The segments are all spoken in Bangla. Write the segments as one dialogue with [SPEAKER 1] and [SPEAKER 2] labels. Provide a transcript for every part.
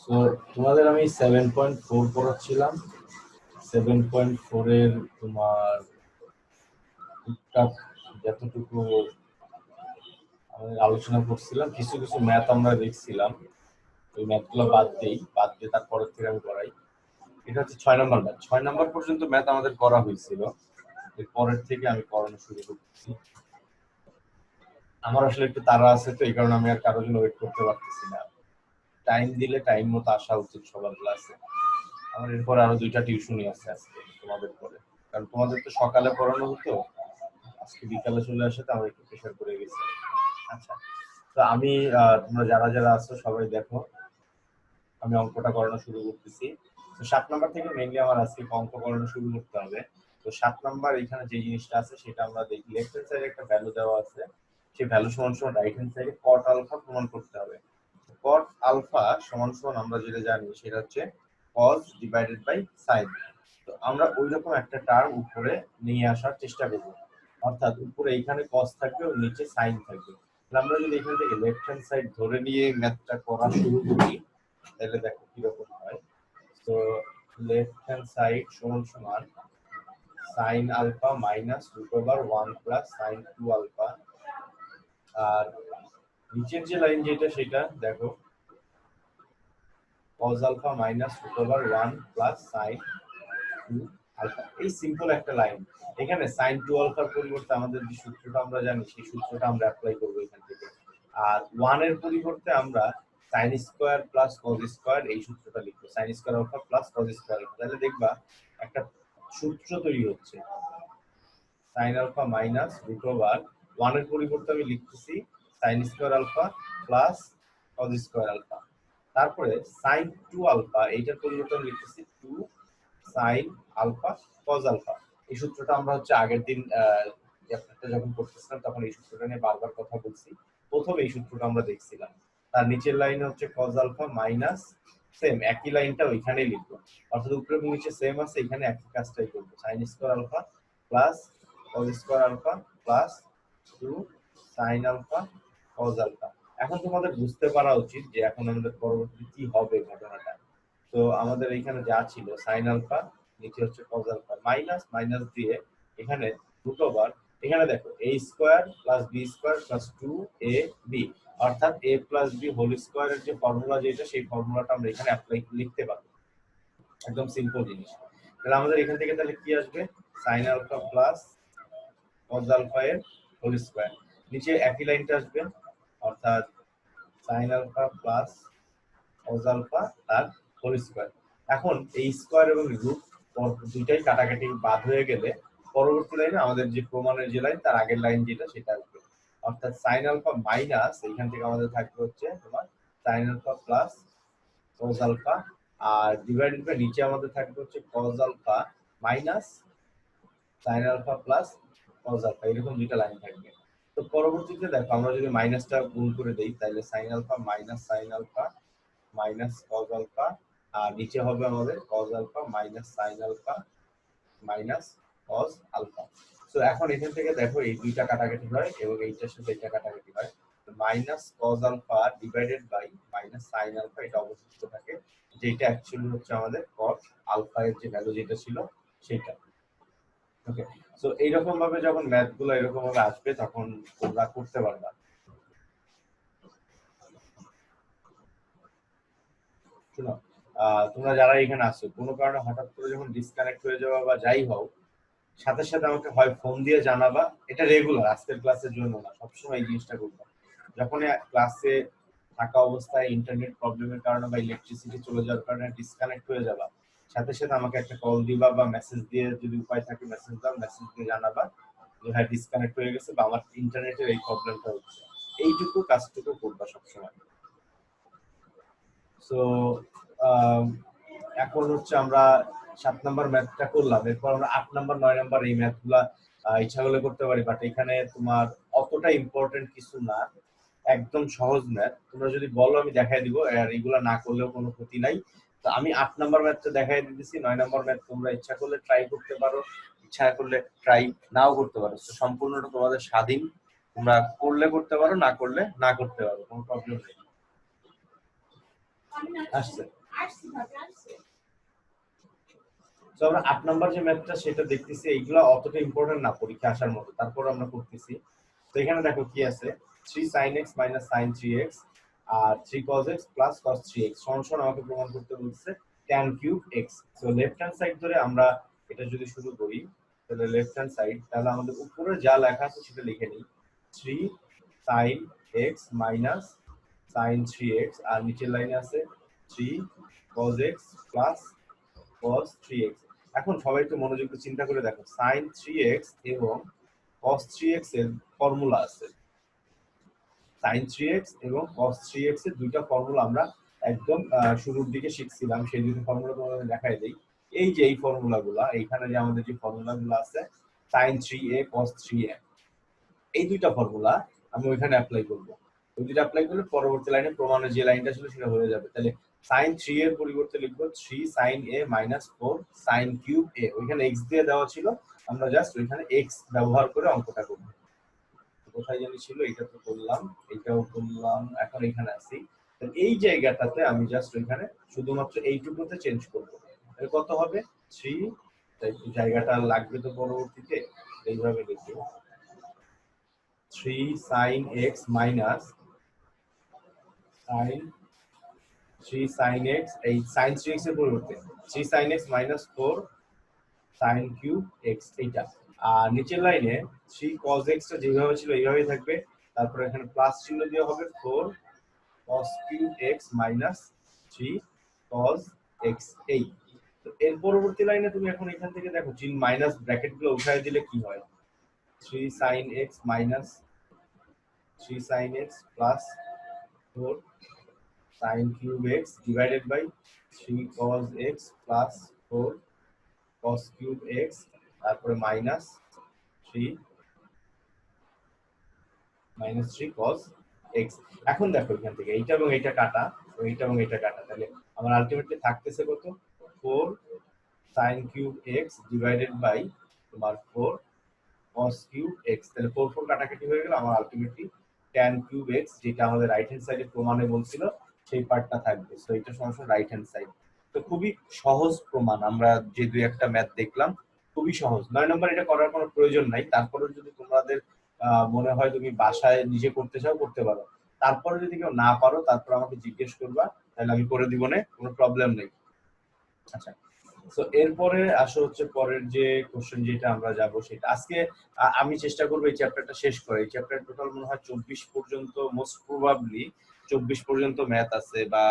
[SPEAKER 1] সো তোমাদের আমি 7.4 পড়াচ্ছিলাম। 7.4 এর তোমার টুকটাক যতটুকু আলোচনা করছিলাম, কিছু কিছু ম্যাথ আমরা দেখছিলাম, ওই ম্যাথগুলো বাদ দিয়ে তারপরের থেকে আমি করাই। এটা হচ্ছে 6 নম্বর ম্যাথ। 6 নম্বর পর্যন্ত ম্যাথ আমাদের করা হয়েছিল, এর পরের থেকে আমি করানো শুরু করতেছি। আমার আসলে একটু তাড়া আছে, তো এই কারণে আমি আর কারোর জন্য ওয়েট করতে পারতেছি না। টাইম দিলে টাইম মতো আসা উচিত সবার ক্লাসে। আমার এরপর আরো 2টা টিউশনই আছে আজকে তোমাদের পরে, কারণ তোমাদের তো সকালে পড়ানো হতো, আজকে বিকালে চলে আসে, তো আমার একটু প্রেশার পড়ে গেছে। আচ্ছা, তো আমি তোমরা যারা যারা আছো সবাই দেখো, আমি অঙ্কটা করানো শুরু করতেছি। তো 7 নম্বর থেকে মেইনলি আমার আজকে অঙ্ক করানো শুরু করতে হবে। তো 7 নম্বর এখানে যে জিনিসটা আছে সেটা আমরা দেখি। লেফট হ্যান্ড সাইডে একটা ভ্যালু দেওয়া আছে, সেই ভ্যালু সমান সমান রাইট হ্যান্ড সাইডে কট আলফা প্রমাণ করতে হবে। কট আলফা সমান সমান আমরা যেটা জানি সেটা হচ্ছে কজ ডিভাইডেড বাই সাইন। তো আমরা ওইরকম একটা টার্ম উপরে নিয়ে আসার চেষ্টা করব, অর্থাৎ উপরে এইখানে কজ থাকবে ও নিচে সাইন থাকবে। আমরা যদি এখান থেকে লেফট হ্যান্ড সাইড ধরে নিয়ে ম্যাথটা করা শুরু করি, তাহলে দেখো কিরকম হয়। তো লেফট হ্যান্ড সাইড সমান সমান sine alpha minus root over 1 plus sine 2 alpha, আর নিচের যে লাইন যেটা সেটা দেখো cos alpha minus root over 1 plus sine 2 alpha. এই সিম্পল একটা লাইন। এখানে সাইন 2 আলফার পরিবর্তে আমাদের যে সূত্রটা আমরা জানি সেই সূত্রটা আমরা অ্যাপ্লাই করব এখান থেকে। আর 1 এর পরিবর্তে আমরা sin square plus cos square এই সূত্রটা লিখব, sin square alpha plus cos square alpha. তাহলে দেখবা একটা সূত্র তৈরি হচ্ছে, sin alpha minus root over 1 এর পরিবর্তে আমি লিখতেছি sin square alpha plus cos square alpha. তারপরে sin 2 আলফা এইটার পরিবর্তে আমি লিখতেছি 2 sin আলফা cos আলফা। এই সূত্রটা আমরা হচ্ছে আগের দিন চ্যাপ্টারটা যখন পড়তেছিলাম তখন এই সূত্রটা নিয়ে বারবার কথা বলছি। প্রথমে এই সূত্রটা আমরা দেখছিলাম। তার নিচের লাইনে হচ্ছে cos আলফা মাইনাস সেম একই লাইনটা ওইখানেই লিখবো, অর্থাৎ উপরে এবং নিচে সেম আছে, এখানে একই কাজটাই করব। sin square alpha plus cos square alpha plus 2 sin alpha cos alpha. এখন তোমাদের বুঝতে পারা উচিত যে এখন আমাদের পরবর্তী কি হবে ঘটনাটা। তো আমাদের এখানে যা ছিল sin আলফা, নিচে হচ্ছে cos আলফা, মাইনাস মাইনাস দিয়ে এখানে রুট ওভার, এখানে দেখো a square plus b square plus 2ab, অর্থাৎ a প্লাস b হোল স্কয়ারের যে ফর্মুলা যেটা সেই ফর্মুলাটা আমরা এখানে অ্যাপ্লাই লিখতে পারবো। একদম সিম্পল জিনিস। তাহলে আমাদের এখান থেকে তাহলে কি আসবে, sin alpha plus cos alpha এর হোল স্কয়ার, নিচে একই লাইনটা আসবে, অর্থাৎ sin alpha plus cos alpha তার হোল স্কয়ার। এখন এই স্কয়ার এবং রুট দুইটাই কাটাকাটি বাদ হয়ে গেলে পরবর্তী লাইনে আমাদের যে প্রমাণের যে লাইন তার আগের লাইন যেটা সেটা আসবে, অর্থাৎ sin আলফা মাইনাস এখান থেকে আমাদের থাকবে হচ্ছে তোমার sin alpha plus cos alpha, আর ডিভাইডেড বাই নিচে আমাদের থাকবে হচ্ছে cos alpha minus sin alpha plus cos alpha, এরকম দুইটা লাইন থাকবে। তো পরবর্তীতে দেখো আমরা যদি মাইনাসটা গুণ করে দেই তাহলে sin alpha minus sin alpha minus cos alpha, আর নিচে হবে আমাদের cos alpha minus sin alpha minus cos alpha. So এখন এখান থেকে দেখো এই দুইটা কাটাকাটি হয় এবং এইটার সাথে এটা কাটাকাটি হয়, minus cos alpha divided by minus sin alpha এটা অবশিষ্ট থাকে, যেটা অ্যাকচুয়ালি হচ্ছে আমাদের cos আলফা এর যে ভ্যালু যেটা ছিল সেটা। ওকে, সো এইরকম ভাবে যখন ম্যাথ গুলো এরকম ভাবে আসবে তখন তোমরা করতে পারবা। শুনো, তোমরা যারা এখানে আসছো কোনো কারণে হঠাৎ করে যখন ডিসকানেক্ট হয়ে যাওয়া বা যাই হোক, সাথে সাথে আমাকে হয় ফোন দিয়ে জানাবা। এটা রেগুলার, আজকের ক্লাসের জন্য না, সবসময় এই জিনিসটা করবা। যখন ক্লাসে থাকা অবস্থায় ইন্টারনেট প্রবলেমের কারণে বা ইলেকট্রিসিটি চলে যাওয়ার কারণে ডিসকানেক্ট হয়ে যাবা, সাথে সাথে আমাকে একটা কল দিবা বা মেসেজ দিয়ে, যদি উপায় থাকে মেসেজ দাও, মেসেজ দিয়ে জানাবা যে হ্যাঁ ডিসকানেক্ট হয়ে গেছে বা আমার ইন্টারনেটের এই প্রবলেমটা হচ্ছে। এইটুকু কাজটুকু করবা সবসময়। সো এখন হচ্ছে আমরা 7 নম্বর ম্যাথটা করলাম, এরপর আমরা 8 নম্বর 9 নম্বর এই ম্যাথগুলা ইচ্ছা করলে করতে পারি, বাট এখানে তোমার অতটা ইম্পর্টেন্ট কিছু না, একদম সহজ ম্যাথ। তোমরা যদি বলো আমি দেখাই দিব, আর এগুলা না করলেও কোনো ক্ষতি নাই। তো আমি 8 নম্বর ম্যাথটা দেখাই দিতেছি, 9 নম্বর ম্যাথ তোমরা ইচ্ছা করলে ট্রাই করতে পারো, ইচ্ছা করলে ট্রাই নাও করতে পারো। তো সম্পূর্ণটা তোমাদের স্বাধীন, তোমরা করলে করতে পারো, না করলে না করতে পারো, কোনো প্রবলেম নেই। আসছে। তো আমরা 8 নাম্বার যে ম্যাথটা সেটা দেখতেছি, এইগুলা অতটা ইম্পর্টেন্ট না পরীক্ষা আসার মতো, তারপর আমরা করতেছি। তো এখানে দেখো কি আছে, 3 sin x minus sin 3x আর 3 cos x plus cos 3x সমান আমাকে প্রমাণ করতে বলছে tan cube x। So left hand side ধরে আমরা এটা যদি শুরু করি, তাহলে লেফট হ্যান্ড সাইড, তাহলে আমাদের উপরে যা লেখা আছে সেটা লিখে নিই, 3 sin x minus sin 3x আর নিচের লাইনে আছে 3 cos x plus cos 3x। এখন সবাই একটু মনোযোগ দিয়ে চিন্তা করে দেখো, sin 3x এবং cos 3x এর ফর্মুলা আছে। sin 3x এবং cos 3x এর দুইটা ফর্মুলা আমরা একদম শুরুর দিকে শিখছিলাম, সেই দুটো ফর্মুলা তোমাদের দেখাই দেই। এই যে এই ফর্মুলাগুলা, এইখানে যে আমাদের যে ফর্মুলাগুলো আছে sin 3a cos 3a, এই দুইটা ফর্মুলা আমি ওইখানে অ্যাপ্লাই করব। ওই দুইটা অ্যাপ্লাই করলে পরবর্তী লাইনে প্রমাণের যে লাইনটা ছিল সেটা হয়ে যাবে। তাহলে sin 3 এর পরিবর্তে লিখবো 3 sin a minus 4 sin cube a। ওইখানে x দিয়ে দেওয়া ছিল, আমরা জাস্ট ওইখানে x ব্যবহার করে অঙ্কটা করব। কোথায় জানি ছিল, এটা তো করলাম, এটাও করলাম, এখন এখানে আসি। এই জায়গাটাতে আমি জাস্ট ওইখানে শুধুমাত্র এইটুকুতে চেঞ্জ করব। তাহলে কত হবে 3, জায়গাটা লাগবে তো পরবর্তীতে, এইভাবে লিখব 3 sin x minus sin 3 sin x, এই sin 3x এর পরিবর্তে 3 sin x minus 4 sin cube x এইটা। আর নিচের লাইনে 3 cos x টা যেভাবে ছিল এইভাবেই থাকবে, তারপর এখানে প্লাস চিহ্ন দিয়ে হবে 4 cos cube x minus 3 cos x এই। তো এর পরবর্তী লাইনে তুমি এখন এখান থেকে দেখো চিহ্ন মাইনাস ব্র্যাকেট গুলো উঠায় দিলে কি হয়, 3 sin x minus 3 sin x plus 4 sin cube x divided by 3 cos x plus 4 cos cube x, তারপরে মাইনাস 3 cos x। এখন দেখো এখান থেকে এইটা এবং এইটা কাটা, এইটা এবং এইটা কাটা, তাহলে আমার আলটিমেটলি থাকতেছে কত, 4 sin cube x divided by তোমার 4 cos cube x। তাহলে 4 4 কাটাকাটি হয়ে গেল, আমার আলটিমেটলি tan cube x, যেটা আমাদের রাইট হ্যান্ড সাইডে প্রমাণে বলছিল সেই পার্টটা থাকবে। সো এটা সমান রাইট হ্যান্ড সাইড। তো খুবই সহজ প্রমাণ, আমরা যে দুই একটা ম্যাথ দেখলাম খুবই সহজ। 9 নম্বর এটা করার কোনো প্রয়োজন নাই, তারপরে যদি তোমাদের মনে হয় তুমি বাসায় নিজে করতে চাও করতে পারো, তারপরে যদি কেউ না পারো তারপর আমাকে জিজ্ঞেস করবা, তাহলে আমি করে দিব, না কোনো প্রবলেম নেই। আচ্ছা, তো এরপরে আসো হচ্ছে পরের যে কোশ্চেন যেটা আমরা যাব সেটা আজকে আমি চেষ্টা করব এই চ্যাপ্টারটা শেষ করে। এই চ্যাপ্টার টোটাল মনে হয় 24 পর্যন্ত, মোস্ট প্রবাবলি 24 পর্যন্ত ম্যাথ আছে, বা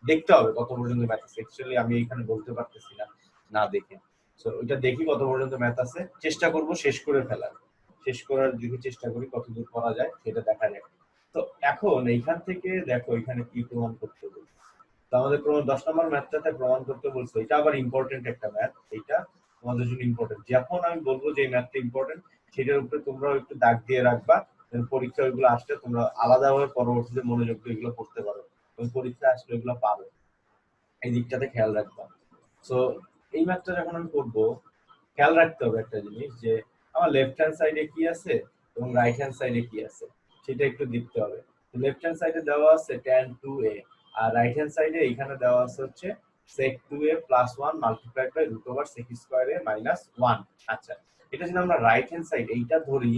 [SPEAKER 1] দেখতে হবে কত পর্যন্ত ম্যাথ আছে। অ্যাকচুয়ালি আমি এখানে বলতে পারতেছি না না দেখে। সো ওইটা দেখি কত পর্যন্ত ম্যাথ আছে, চেষ্টা করব শেষ করে ফেলার, শেষ করার যদি চেষ্টা করি কতদূর করা যায় সেটা দেখা যাক। তো এখন এইখান থেকে দেখো এখানে কি প্রমাণ করতে হবে। তো আমাদের 10 নম্বর ম্যাথটাতে প্রমাণ করতে বলছে, এটা আবার ইম্পর্টেন্ট একটা ম্যাথ, এটা তোমাদের জন্য ইম্পর্টেন্ট। যখন আমি বলবো যে এই ম্যাথটা ইম্পর্টেন্ট, সেটার উপরে তোমরাও একটু দাগ দিয়ে রাখবা, পরীক্ষা ওইগুলো আসলে তোমরা আলাদাভাবে পরবর্তীতে মনোযোগ দিয়ে এগুলো পড়তে পারো, এবং পরীক্ষা আসলে এগুলো পারো, এই দিকটাতে খেয়াল রাখবা। সো এই ম্যাথটা যখন আমি করবো, খেয়াল রাখতে হবে একটা জিনিস, যে আমার লেফট হ্যান্ড সাইডে কি আছে এবং রাইট হ্যান্ড সাইডে কি আছে সেটা একটু দেখতে হবে। লেফট হ্যান্ড সাইডে দেওয়া আছে tan 2a, আর রাইট হ্যান্ড সাইডে এখানে দেওয়া আছে হচ্ছে sec 2a plus 1 multiplied by root over sec square a minus 1। আচ্ছা, এটা যদি আমরা রাইট হ্যান্ড সাইড এইটা ধরি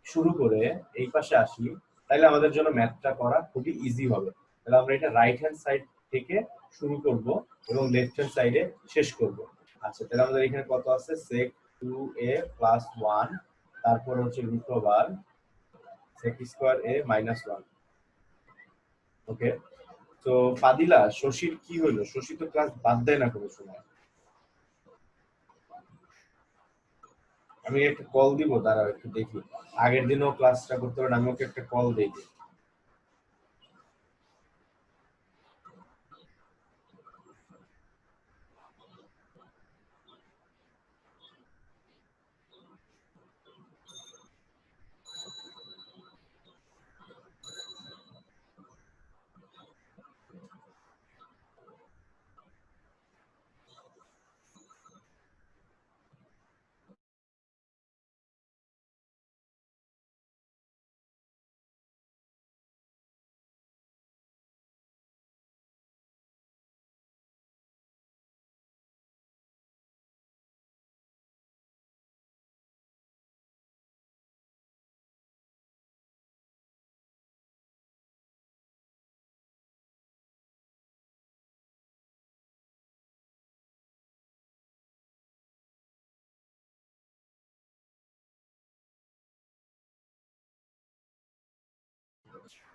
[SPEAKER 1] শুরু করে এই পাশে আসি, তাহলে আমাদের জন্য ম্যাথটা করা খুবই ইজি হবে। তাহলে আমরা এটা রাইট হ্যান্ড সাইড থেকে শুরু করব এবং লেফট হ্যান্ড সাইডে শেষ করব। আচ্ছা, তাহলে আমাদের এখানে কত আছে, sec 2a plus 1, তারপর হচ্ছে root over sec square a minus 1। ওকে, তো ফাদিলা শশীর কি হলো, শশী তো ক্লাস বাদ দেয় না কোনো সময়। আমি একটা কল দিব, দাঁড়াও একটু দেখি, আগের দিনও ক্লাসটা করতে পারেন, আমি ওকে একটা কল দিই।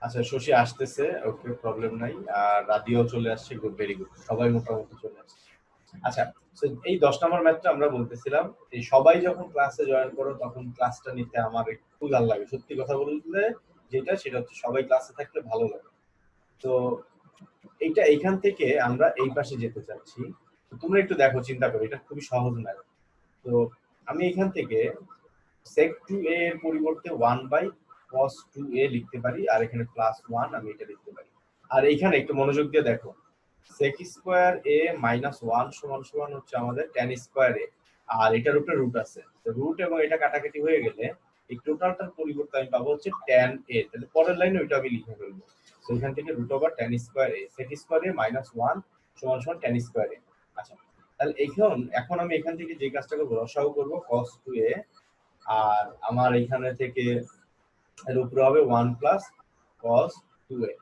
[SPEAKER 1] আচ্ছা, শশী আসতেছে, ওকে, প্রবলেম নাই। আর রাদিও চলে আসছে, গুড, ভেরি গুড, সবাই মোটামুটি চলে আসছে। আচ্ছা, তো এই 10 নম্বর ম্যাথটা আমরা বলতেছিলাম, এই সবাই যখন ক্লাসে জয়েন করো তখন ক্লাসটা নিতে আমার একটু ভালো লাগে, সত্যি কথা বলতে। যেটা সেটা হচ্ছে সবাই ক্লাসে থাকলে ভালো লাগে। তো এইটা এইখান থেকে আমরা এই পাশে যেতে চাচ্ছি। তো তোমরা একটু দেখো, চিন্তা করো, এটা খুবই সহজ ম্যাথ। তো আমি এখান থেকে sec 2a এর পরিবর্তে 1 বাই cos 2a লিখতে পারি, আর এখানে প্লাস 1 আমি এটা লিখতে পারি। আর এখানে একটু মনোযোগ দিয়ে দেখো, sec স্কয়ার a মাইনাস 1 সমান সমান হচ্ছে আমাদের tan স্কয়ার a, আর এটার উপরে রুট আছে, তো রুট এবং এটা কাটাকাটি হয়ে গেলে এই টোটালটার পরিবর্তে আমি পাবো হচ্ছে tan a। তাহলে পরের লাইনে ওইটা আমি লিখে ফেলবো। তো এখান থেকে root over tan square a, sec square a minus 1 সমান সমান tan স্কয়ার a। আচ্ছা, তাহলে এখন আমি এখান থেকে যে কাজটা করবো, রসাগু করবো cos 2a, আর আমার এখানে থেকে এর উপরে হবে 1 প্লাস cos 2a,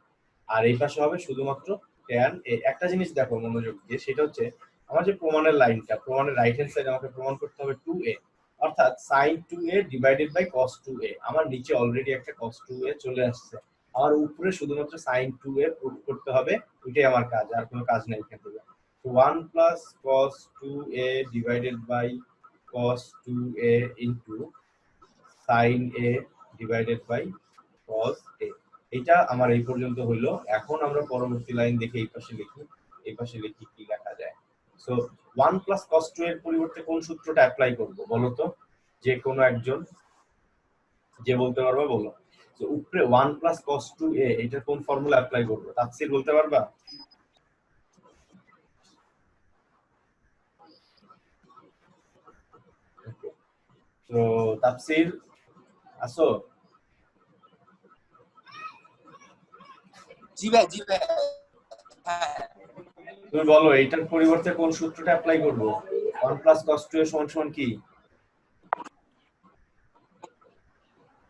[SPEAKER 1] আর এই পাশে হবে শুধুমাত্র tan a। একটা জিনিস দেখো মনোযোগ দিয়ে, সেটা হচ্ছে আমার যে প্রমাণের লাইনটা, প্রমাণের রাইট হ্যান্ড সাইডে আমাকে প্রমাণ করতে হবে 2a, অর্থাৎ sin 2a divided by cos 2a। আমার নিচে অলরেডি একটা cos 2a চলে আসছে, আমার উপরে শুধুমাত্র sin 2a প্রুফ করতে হবে, এটাই আমার কাজ, আর কোনো কাজ নেই এখান থেকে। 1 plus cos 2a divided by cos 2a into sin a divided by cos a। এটা আমার এই পর্যন্ত হইলো। এখন আমরা পরবর্তী লাইন দেখে এই পাশে লিখি, এই পাশে লিখি কি লেখা যায়। সো 1 প্লাস cos 2 এর পরিবর্তে কোন সূত্রটা অ্যাপ্লাই করব বলো তো, যে কোনো একজন যে বলতে পারবা বলো। তো উপরে 1 প্লাস cos 2a এটা কোন ফর্মুলা অ্যাপ্লাই করব, তাফসীর বলতে পারবা? তো তাফসীর আসো?
[SPEAKER 2] জি ভাই, জি ভাই। হ্যাঁ,
[SPEAKER 1] তুমি বলো এইটার পরিবর্তে কোন সূত্রটা অ্যাপ্লাই করব? 1 প্লাস cos 2a সমান সমান কি?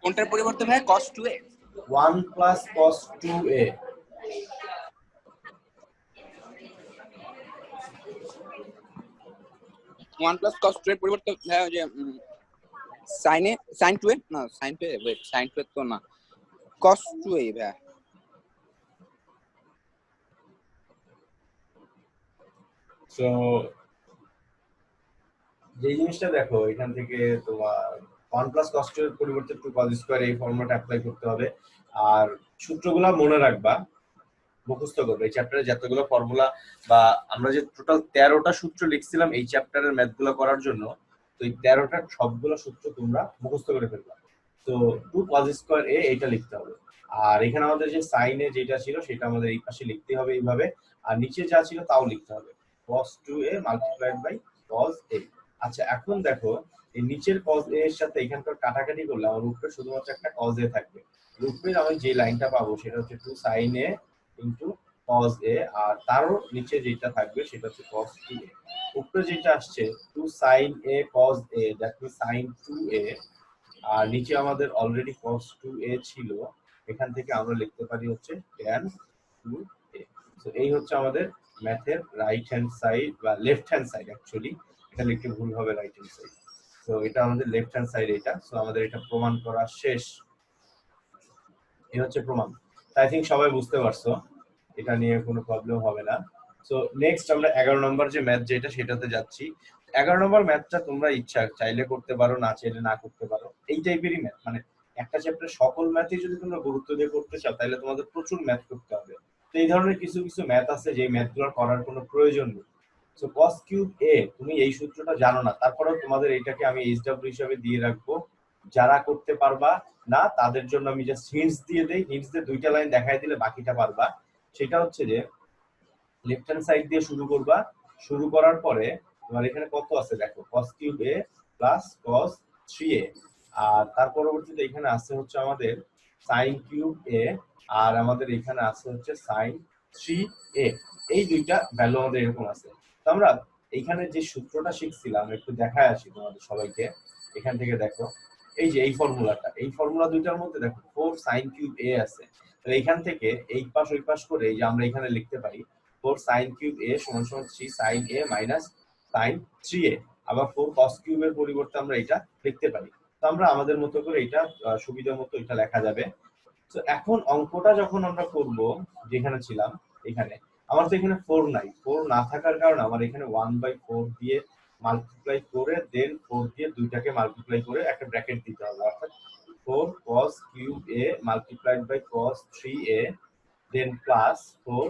[SPEAKER 2] কোনটার পরিবর্তে ভাই? cos 2a?
[SPEAKER 1] 1 plus cos 2a।
[SPEAKER 2] 1 plus cos 2 এর পরিবর্তে ভাই যে sin 2a, না sin 2a, wait, sin 2a তো না, cos 2a ভাই।
[SPEAKER 1] সো যে জিনিসটা দেখো, এখান থেকে তোমার 1 প্লাস cos 2 এর পরিবর্তে 2 cos স্কয়ার এই ফর্মুলাটা অ্যাপ্লাই করতে হবে। আর সূত্রগুলো মনে রাখবা, মুখস্থ করবে। এই চ্যাপ্টারে যতগুলো ফর্মুলা বা আমরা যে টোটাল 13টা সূত্র লিখছিলাম এই চ্যাপ্টারের ম্যাথগুলো করার জন্য, তো এই 13টার সবগুলো সূত্র তোমরা মুখস্থ করে ফেলবা। তো 2 cos স্কয়ার a এইটা লিখতে হবে। আর এখানে আমাদের যে sin এ যেটা ছিল সেটা আমাদের এই পাশে লিখতে হবে এইভাবে, আর নিচে যা ছিল তাও লিখতে হবে, cos 2a multiplied by cos a। আচ্ছা, এখন দেখো এই নিচের cos a এর সাথে এখানকার কাটাকাটি করলে আমার উপরে শুধুমাত্র একটা cos a থাকবে। উপরে আমি যে লাইনটা পাবো সেটা হচ্ছে 2 sin a into cos a, আর তারও নিচে যেটা থাকবে সেটা হচ্ছে cos 2a। উপরে যেটা আসছে 2 sin a cos a, that means sin 2a, আর নিচে আমাদের অলরেডি cos 2a ছিল, এখান থেকে আমরা লিখতে পারি হচ্ছে tan 2a। সো এই হচ্ছে আমাদের ম্যাথের রাইট হ্যান্ড সাইড বা লেফট হ্যান্ড সাইড, অ্যাকচুয়ালি এটা লিখতে ভুল হবে, রাইট হ্যান্ড সাইড। সো এটা আমাদের লেফট হ্যান্ড সাইড এটা। সো আমাদের এটা প্রমাণ করা শেষ। এই হচ্ছে প্রমাণ। আই থিংক সবাই বুঝতে পারছো, এটা নিয়ে কোনো প্রবলেম হবে না। সো নেক্সট আমরা 11 নম্বর যে ম্যাথ যেটা সেটাতে যাচ্ছি। 11 নম্বর ম্যাথটা তোমরা ইচ্ছা চাইলে করতে পারো, না চাইলে না করতে পারো, এই টাইপেরই ম্যাথ। মানে একটা চ্যাপ্টারে সকল ম্যাথই যদি তোমরা গুরুত্ব দিয়ে করতে চাও তাহলে তোমাদের প্রচুর ম্যাথ করতে হবে। তো এই ধরনের কিছু কিছু ম্যাথ আছে যে ম্যাথগুলো করার কোনো প্রয়োজন নেই। সো cos কিউব a, তুমি এই সূত্রটা জানো না, তারপরেও তোমাদের এটাকে আমি এইচডব্লিউ হিসাবে দিয়ে রাখবো। যারা করতে পারবা না তাদের জন্য আমি জাস্ট হিন্টস দিয়ে দেই, হিন্টস দিয়ে দুইটা লাইন দেখাই দিলে বাকিটা পারবা। সেটা হচ্ছে যে লেফট হ্যান্ড সাইড দিয়ে শুরু করবা, শুরু করার পরে তোমার এখানে কত আছে দেখো, cos cube a plus cos 3a, আর তার পরবর্তীতে এখানে আছে হচ্ছে আমাদের sin কিউব a, আর আমাদের এখানে আছে হচ্ছে sin 3a। এই দুইটা ভ্যালু আমাদের এরকম আছে। তো আমরা এইখানে যে সূত্রটা শিখছিলাম একটু দেখায় আসি তোমাদের সবাইকে। এখান থেকে দেখো, এই যে এই ফর্মুলাটা, এই ফর্মুলা দুইটার মধ্যে দেখো 4 sin কিউব a আছে। তো এইখান থেকে এই পাশ ওই পাশ করে এই যে আমরা এখানে লিখতে পারি 4 sin কিউব a সমান সমান 3 sin a minus sin 3a। আবার 4 cos কিউব এর পরিবর্তে আমরা এটা লিখতে পারি। তো আমরা আমাদের মতো করে এটা সুবিধা মতো এটা লেখা যাবে। তো এখন অঙ্কটা যখন আমরা করব, যেখানে ছিলাম এখানে, আমার তো এখানে 4 নাই, 4 না থাকার কারণে আমার এখানে 1/4 দিয়ে মাল্টিপ্লাই করে দেন 4 দিয়ে দুইটাকে মাল্টিপ্লাই করে একটা ব্র্যাকেট দিতে হবে, অর্থাৎ 4 cos cube a multiplied by cos 3a then plus 4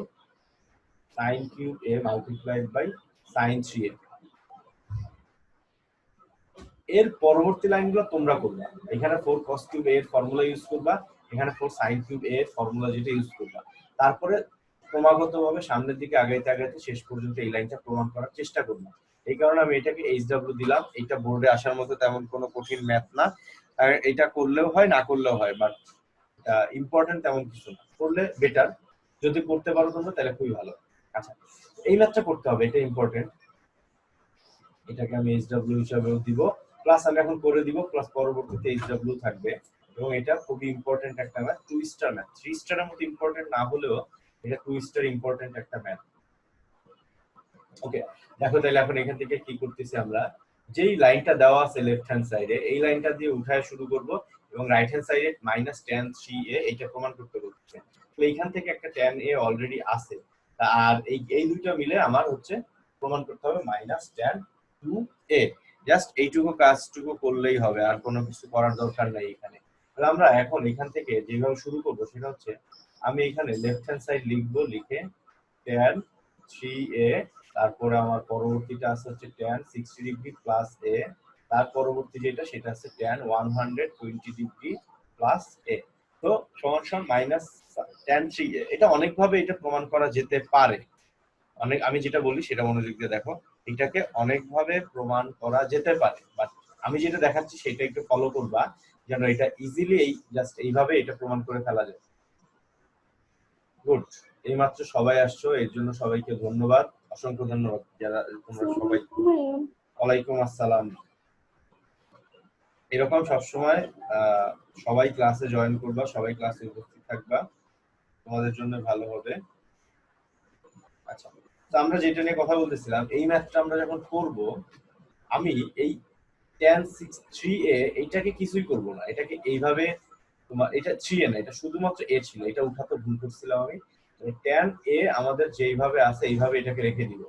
[SPEAKER 1] sin cube a multiplied by sin 3a। এর পরবর্তী লাইনগুলো তোমরা করবে, এখানে 4 cos cube a এর ফর্মুলা ইউজ করবা, এখানে 4 sin cube a এর ফর্মুলা যেটা ইউজ করবা, তারপরে ক্রমাগতভাবে সামনের দিকে আগাইতে আগাইতে শেষ পর্যন্ত এই লাইনটা প্রমাণ করার চেষ্টা করবা। এই কারণে আমি এটাকে HW দিলাম। এটা বোর্ডে আসার মতো তেমন কোনো কঠিন ম্যাথ না, আর এটা করলেও হয় না করলেও হয়, বাট ইম্পর্টেন্ট তেমন কিছু না, করলে বেটার। যদি করতে পারো তোমরা তাহলে খুবই ভালো। আচ্ছা, এই ম্যাথটা করতে হবে, এটা ইম্পর্টেন্ট, এটাকে আমি HW হিসাবেও দিব, প্লাস আমি এখন করে দিব, প্লাস পরবর্তীতে HW থাকবে। এবং এটা খুবই ইম্পর্টেন্ট একটা ম্যাথ, 2 স্টার ম্যাথ, 3 স্টারের মতো ইম্পর্টেন্ট না হলেও এটা 2 স্টার ইম্পর্টেন্ট একটা ম্যাথ। ওকে, দেখো তাহলে এখন এখান থেকে কি করতেছি আমরা, যেই লাইনটা দেওয়া আছে লেফট হ্যান্ড সাইডে এই লাইনটা দিয়ে উঠায় শুরু করব, এবং রাইট হ্যান্ড সাইডে -tan 3a এটা প্রমাণ করতে বলতেছে। তো এইখান থেকে একটা tan a অলরেডি আছে, আর এই দুটো মিলে আমার হচ্ছে প্রমাণ করতে হবে -tan 2a। জাস্ট এইটুকু কাজটুকু করলেই হবে, আর কোনো কিছু করার দরকার নাই এখানে। তাহলে আমরা এখন এখান থেকে যেভাবে শুরু করব সেটা হচ্ছে, আমি এখানে লেফট হ্যান্ড সাইড লিখবো, লিখে tan 3a, তারপরে আমার পরবর্তীটা আছে হচ্ছে tan 60 ডিগ্রি প্লাস a, তার পরবর্তী যেটা সেটা আছে tan 120 ডিগ্রি প্লাস a। তো সমান সমান মাইনাস tan 3a। এটা অনেকভাবে এটা প্রমাণ করা যেতে পারে, অনেক, আমি যেটা বলি সেটা মনোযোগ দিয়ে দেখো, এটাকে অনেকভাবে প্রমাণ করা যেতে পারে, বাট আমি যেটা দেখাচ্ছি সেটা একটু ফলো করবা, যেন এটা ইজিলি জাস্ট এইভাবে এটা প্রমাণ করে ফেলা যায়। গুড, এইমাত্র সবাই আসছো, এর জন্য সবাইকে ধন্যবাদ, অসংখ্য ধন্যবাদ যারা তোমরা সবাই। ওয়ালাইকুম আসসালাম। এরকম সবসময় সবাই ক্লাসে জয়েন করবা, সবাই ক্লাসে উপস্থিত থাকবা, তোমাদের জন্য ভালো হবে। আচ্ছা, তো আমরা যেটা নিয়ে কথা বলতেছিলাম, এই ম্যাথটা আমরা যখন করব, আমি এই tan 3a এইটাকে কিছুই করব না, এটাকে এইভাবে, তোমার এটা 3a না, এটা শুধুমাত্র a ছিল, এটা উঠাতে ভুল করছিলাম আমি। tan a আমাদের যেইভাবে আছে এইভাবে এটাকে রেখে দিব,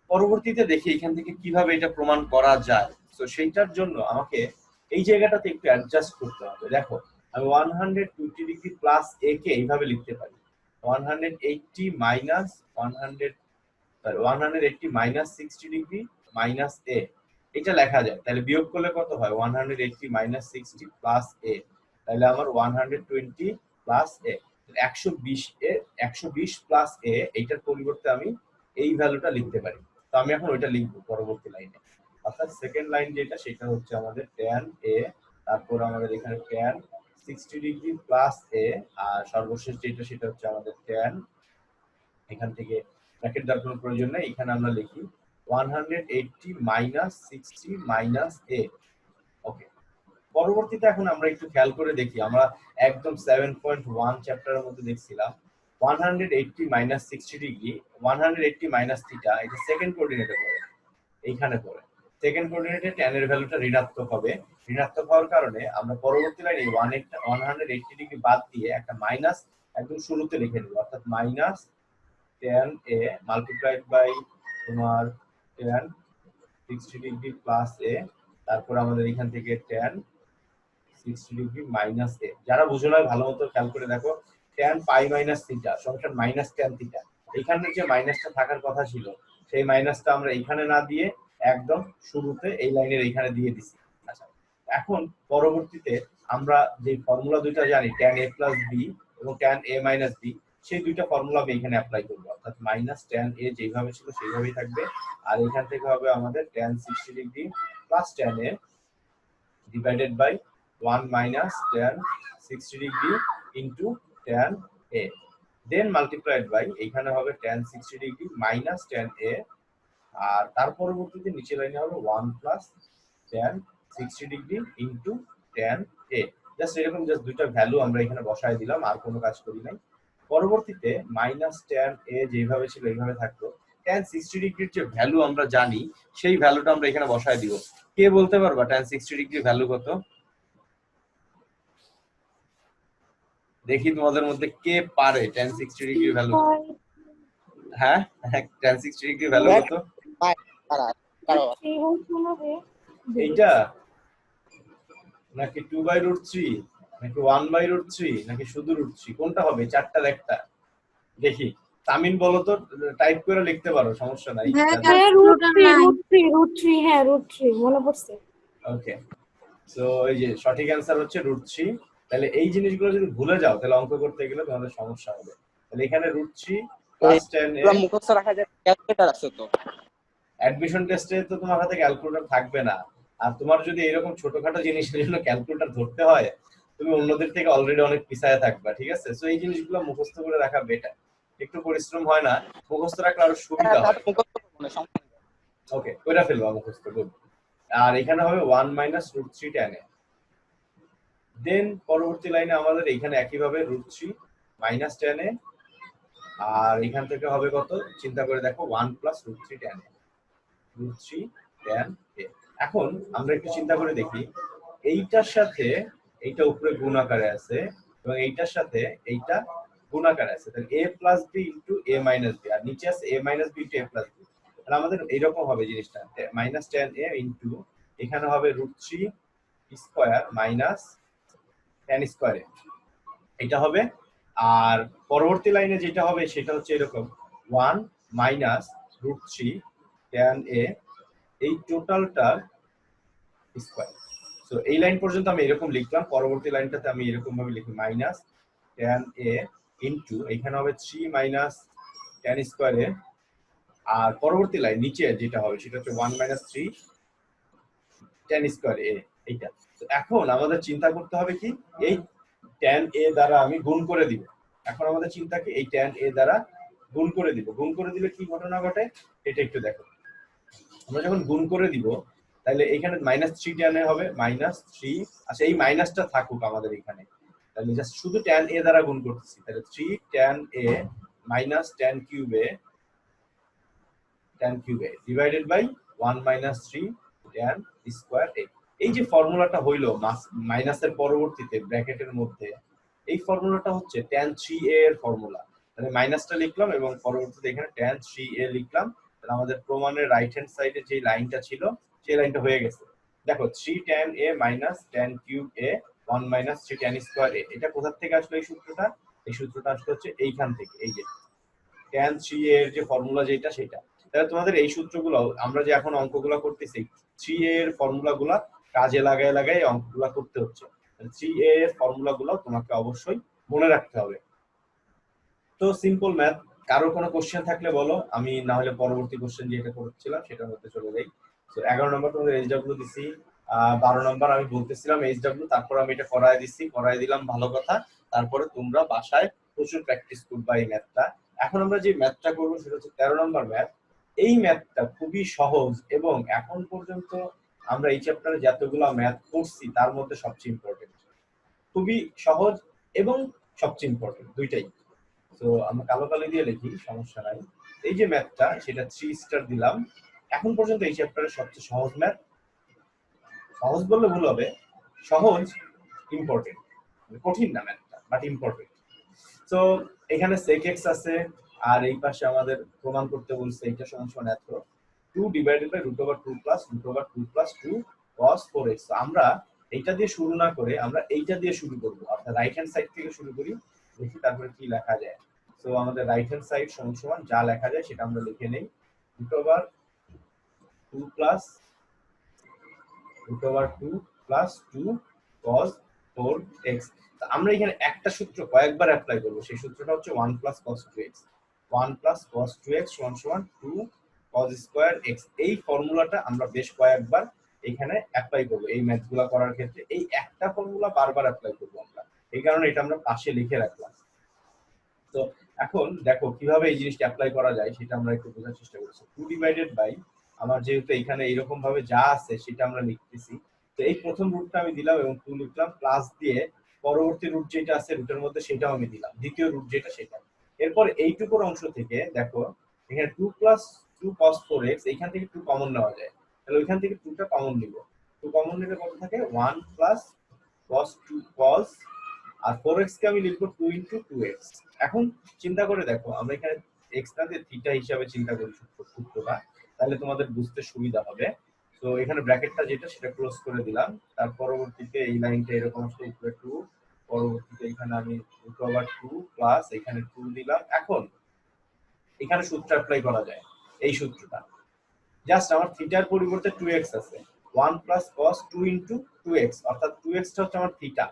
[SPEAKER 1] পরবর্তীতে দেখি এখান থেকে কিভাবে এটা প্রমাণ করা যায়। তো সেইটার জন্য আমাকে এই জায়গাটাতে একটু অ্যাডজাস্ট করতে হবে। দেখো, আমি 120 ডিগ্রি প্লাস a কে এইভাবে লিখতে পারি, 180 minus 180 minus 60 degree minus a, এটা লেখা যায়। তাহলে বিয়োগ করলে কত হয়, 180 মাইনাস 60 প্লাস a, তাহলে আমার 120 plus a, 120 A 120 plus a, এইটার পরিবর্তে আমি এই ভ্যালুটা লিখতে পারি। তো আমি এখন ওইটা লিখবো পরবর্তী লাইনে, অর্থাৎ সেকেন্ড লাইন যেটা সেটা হচ্ছে আমাদের tan a, তারপর আমাদের এখানে tan 60 ডিগ্রি প্লাস a, আর সর্বশেষ যেটা সেটা হচ্ছে আমাদের tan, এখান থেকে ব্র্যাকেট দেওয়ার কোনো প্রয়োজন নেই, এখানে আমরা লিখি 180 মাইনাস 60 মাইনাস a। ওকে, পরবর্তীতে এখন আমরা একটু খেয়াল করে দেখি, আমরা একদম 7.1 চ্যাপ্টারের মধ্যে দেখছিলাম 180 মাইনাস 60 ডিগ্রি, 180 মাইনাস থিটা, এটা সেকেন্ড কোঅর্ডিনেটে পড়ে, এইখানে পড়ে। সেকেন্ড কোঅর্ডিনেটে tan এর ভ্যালুটা ঋণাত্মক হবে, ঋণাত্মক হওয়ার কারণে আমরা পরবর্তী লাইনে 180 ডিগ্রি বাদ দিয়ে একটা মাইনাস একদম শুরুতে লিখে দেব, অর্থাৎ minus tan a multiplied by তোমার tan 60 ডিগ্রি প্লাস a, তারপর আমাদের এখান থেকে tan 60 ডিগ্রি মাইনাস a। যারা বুঝো না ভালো মতো খেয়াল করে দেখো, tan পাই মাইনাস থিটা সমান মাইনাস tan থিটা, এইখানে যে মাইনাসটা থাকার কথা ছিল সেই মাইনাসটা আমরা এখানে না দিয়ে একদম শুরুতে এই লাইনের এইখানে দিয়ে দিছি। আচ্ছা, এখন পরবর্তীতে আমরা যে ফর্মুলা দুইটা জানি, tan a প্লাস b এবং tan a মাইনাস b, সেই দুইটা ফর্মুলা আমি এখানে অ্যাপ্লাই করব, অর্থাৎ মাইনাস tan a যেভাবে ছিল সেইভাবেই থাকবে, আর এখান থেকে হবে আমাদের tan 60 degree plus tan a divided by 1 minus tan 60 degree into tan a, then multiplied by এখানে হবে tan 60 degree minus tan a, আর তার পরবর্তীতে নিচে লাইনে হবে 1 plus tan 60 degree into tan a। Just এরকম জাস্ট দুইটা ভ্যালু আমরা এখানে বসায় দিলাম, আর কোনো কাজ করি নাই। পরবর্তীতে মাইনাস tan a যেভাবে ছিল এইভাবে থাকলো, tan 60 ডিগ্রির যে ভ্যালু আমরা জানি সেই ভ্যালুটা আমরা এখানে বসায় দিব। কে বলতে পারবা tan 60 ডিগ্রি ভ্যালু কত? দেখি তোমাদের মধ্যে কে পারে tan 60 ডিগ্রি ভ্যালু। হ্যাঁ, tan 60 ডিগ্রি ভ্যালু কত? এইটা নাকি 2/√3 নাকি 1/√3 নাকি শুধু √3, কোনটা হবে চারটার একটা? দেখি তামিন বলো তো, টাইপ করে লিখতে পারো, সমস্যা নাই।
[SPEAKER 3] √3 মনে পড়ছে।
[SPEAKER 1] ওকে, সো এই যে সঠিক অ্যান্সার হচ্ছে √3। তাহলে এই জিনিসগুলো যদি ভুলে যাও তাহলে অঙ্ক করতে গেলে তোমাদের সমস্যা হবে। তাহলে এখানে √3 প্লাস tan a।
[SPEAKER 2] মুখস্থ রাখা যায়, ক্যালকুলেটর আছে তো।
[SPEAKER 1] অ্যাডমিশন টেস্টে তো তোমার হাতে ক্যালকুলেটর থাকবে না, আর তোমার যদি এরকম ছোটখাটো জিনিসের জন্য ক্যালকুলেটর ধরতে হয়, তুমি অন্যদের থেকে অলরেডি অনেক পিছায় থাকবা, ঠিক আছে? সো এই জিনিসগুলো মুখস্থ করে রাখা বেটার, একটু পরিশ্রম হয় না, মুখস্থ রাখলে আরো সুবিধা হয়। ওকে, কইরা ফেলবা মুখস্থ, গুড। আর এখানে হবে 1 - √3 tan a। দেন পরবর্তী লাইনে আমাদের এখানে একই ভাবে √3 - tan a, আর এখান থেকে হবে কত চিন্তা করে দেখো, 1 + √3 tan a, √3 tan a। এখন আমরা একটু চিন্তা করে দেখি, এইটার সাথে এইটা উপরে গুণ আকারে আছে এবং এইটার সাথে এইটা গুণ আকারে আছে, তাহলে a + b * a - b, আর নিচে আছে a - b * a + b। তাহলে আমাদের এইরকম হবে জিনিসটা, -tan a ইনটু এখানে হবে √3 square minus tan square a, এটা হবে। আর পরবর্তী লাইনে যেটা হবে সেটা হচ্ছে এরকম 1 - √3 tan a, এই টোটালটা স্কয়ার। সো এই লাইন পর্যন্ত আমি এরকম লিখলাম, পরবর্তী লাইনটাতে আমি এরকম ভাবে লিখি মাইনাস tan a ইনটু এখানে হবে 3 - tan স্কয়ার a, আর পরবর্তী লাইন নিচে যেটা হবে সেটা হচ্ছে 1 - 3 tan স্কয়ার a, এইটা। তো এখন আমাদের চিন্তা করতে হবে কি, এই tan a দ্বারা আমি গুণ করে দিব। এখন আমাদের চিন্তা কি, এই tan a দ্বারা গুণ করে দিব। গুণ করে দিলে কি ঘটনা ঘটে এটা একটু দেখো। আমরা যখন গুণ করে দিব তাহলে এখানে -3 tan a হবে -3, আচ্ছা এই মাইনাসটা থাকুক আমাদের এখানে, তাহলে জাস্ট শুধু tan a দ্বারা গুণ করতেছি, তাহলে 3 tan a minus tan cube a divided by 1 - 3 tan square a। এই যে ফর্মুলাটা হইলো মাইনাসের পরবর্তীতে ব্র্যাকেটের মধ্যে, এই ফর্মুলাটা হচ্ছে tan 3a এর ফর্মুলা। তাহলে মাইনাসটা লিখলাম এবং পরবর্তীতে এখানে tan 3a লিখলাম। তাহলে আমাদের প্রমাণের রাইট হ্যান্ড সাইডে যে লাইনটা ছিল সেই লাইনটা হয়ে গেছে। দেখো 3 tan a minus tan cube a 1 - 3 tan square a, এটা কোথা থেকে আসলো এই সূত্রটা? এই সূত্রটা আসলে হচ্ছে এইখান থেকে, এই যে tan 3a এর যে ফর্মুলা যেটা সেটা। তাহলে তোমাদের এই সূত্রগুলো আমরা যে এখন অঙ্কগুলো করতেছি 3a এর ফর্মুলাগুলো কাজে লাগায় লাগায় অঙ্কগুলো করতে হচ্ছে। 3a এর ফর্মুলাগুলো তোমাকে অবশ্যই মনে রাখতে হবে। তো সিম্পল ম্যাথ। কারো কোনো কোশ্চেন থাকলে বলো, আমি না হলে পরবর্তী কোশ্চেন যেটা করছিলাম সেটার মধ্যে চলে যাই। তো 11 নম্বর তোমাদের এইচডব্লিউ দিছি, 12 নম্বর আমি বলতেছিলাম এইচডব্লিউ, তারপর আমি এটা করায় দিলাম, ভালো কথা। তারপরে তোমরা বাসায় প্রচুর প্র্যাকটিস করবা এই ম্যাথটা। এখন আমরা যে ম্যাথটা করব সেটা হচ্ছে 13 নম্বর ম্যাথ। এই ম্যাথটা খুবই সহজ এবং এখন পর্যন্ত আমরা এই চ্যাপ্টারে যতগুলো ম্যাথ করছি তার মধ্যে সবচেয়ে ইম্পর্টেন্ট। খুবই সহজ এবং সবচেয়ে ইম্পর্টেন্ট দুইটাই। তো আমরা কালো কালি দিয়ে লিখি, সমস্যা নাই। এই যে ম্যাথটা সেটা 3 স্টার দিলাম। এখন পর্যন্ত এই চ্যাপ্টারের সবচেয়ে সহজ ম্যাথ, সহজ বললে ভুল হবে, সহজ ইম্পর্টেন্ট, কঠিন না ম্যাথটা বাট ইম্পর্টেন্ট। তো এখানে sec x আছে, আর এই পাশে আমাদের প্রমাণ করতে বলছে এইটা সমান সমান এত 2 divided by √2 plus √2 plus 2 cos 4x। তো আমরা এইটা দিয়ে শুরু না করে আমরা এইটা দিয়ে শুরু করব, অর্থাৎ রাইট হ্যান্ড সাইড থেকে শুরু করি, দেখি তারপরে কি লেখা যায়। তো আমাদের রাইট হ্যান্ড সাইড সমান সমান যা লেখা যায় সেটা আমরা লিখে নেই, √2 প্লাস √2 প্লাস 2 cos 4x। আমরা এখানে একটা সূত্র কয়েকবার অ্যাপ্লাই করব, সেই সূত্রটা হচ্ছে 1 + cos 2x। 1 + cos 2x = 2 cos square x। এই ফর্মুলাটা আমরা বেশ কয়েকবার এখানে অ্যাপ্লাই করব এই ম্যাথগুলো করার ক্ষেত্রে। এই একটা ফর্মুলা বারবার অ্যাপ্লাই করব আমরা, এই কারণে এটা আমরা পাশে লিখে রাখলাম। তো এখন দেখো কিভাবে এই জিনিসটা অ্যাপ্লাই করা যায় সেটা আমরা একটু বোঝার চেষ্টা করছি। 2 ডিভাইডেড বাই, আমার যেহেতু এখানে এরকম ভাবে যা আছে সেটা আমরা লিখতেছি, তো এই প্রথম রুটটা আমি দিলাম এবং 2 লিখলাম, প্লাস দিয়ে পরবর্তী রুট যেটা আছে রুটের মধ্যে সেটাও আমি দিলাম, দ্বিতীয় রুট যেটা সেটা। এরপর এইটুকুর অংশ থেকে দেখো এখানে 2 + 2 cos 4x, এখান থেকে 2 কমন নেওয়া যায়, তাহলে ওইখান থেকে 2টা কমন নিব। 2 কমন নিলে কত থাকে 1 + cos 2 cos, আর 4x কে আমি লিখবো 2 ইনটু 2x। এখন চিন্তা করে দেখো, আমরা এখানে x না দিয়ে থিটা হিসাবে চিন্তা করি সূত্রটা, তাহলে তোমাদের বুঝতে সুবিধা হবে। তো এখানে ব্র্যাকেটটা যেটা সেটা ক্লোজ করে দিলাম, তার পরবর্তীতে এই লাইনটা এরকম আসলে উপরে 2, পরবর্তীতে এখানে আমি √2 প্লাস এখানে 2 দিলাম। এখন এখানে সূত্র অ্যাপ্লাই করা যায়, এই সূত্রটা জাস্ট আমার থিটার পরিবর্তে 2x আছে, 1 প্লাস cos 2 ইনটু 2x, অর্থাৎ 2x টা হচ্ছে আমার থিটা,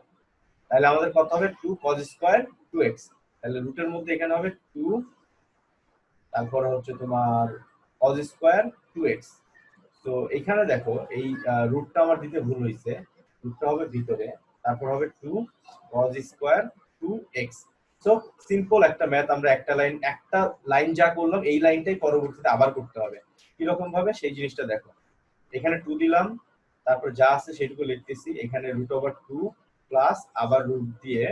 [SPEAKER 1] তাহলে আমাদের কত হবে 2 cos স্কয়ার 2x। তাহলে রুটের মধ্যে এখানে হবে 2, তারপর হচ্ছে তোমার cos স্কয়ার 2x। তো এখানে দেখো এই রুটটা আমার দিতে ভুল হয়েছে, রুটটা হবে ভিতরে, তারপর হবে 2 cos square 2x। So simple একটা ম্যাথ, আমরা একটা লাইন যা করলাম এই লাইনটাই পরবর্তীতে আবার করতে হবে। কি রকম ভাবে সেই জিনিসটা দেখো, এখানে 2 দিলাম, তারপর যা আছে সেটুকু লিখতেছি, এখানে √2 প্লাস আবার রুট দিয়ে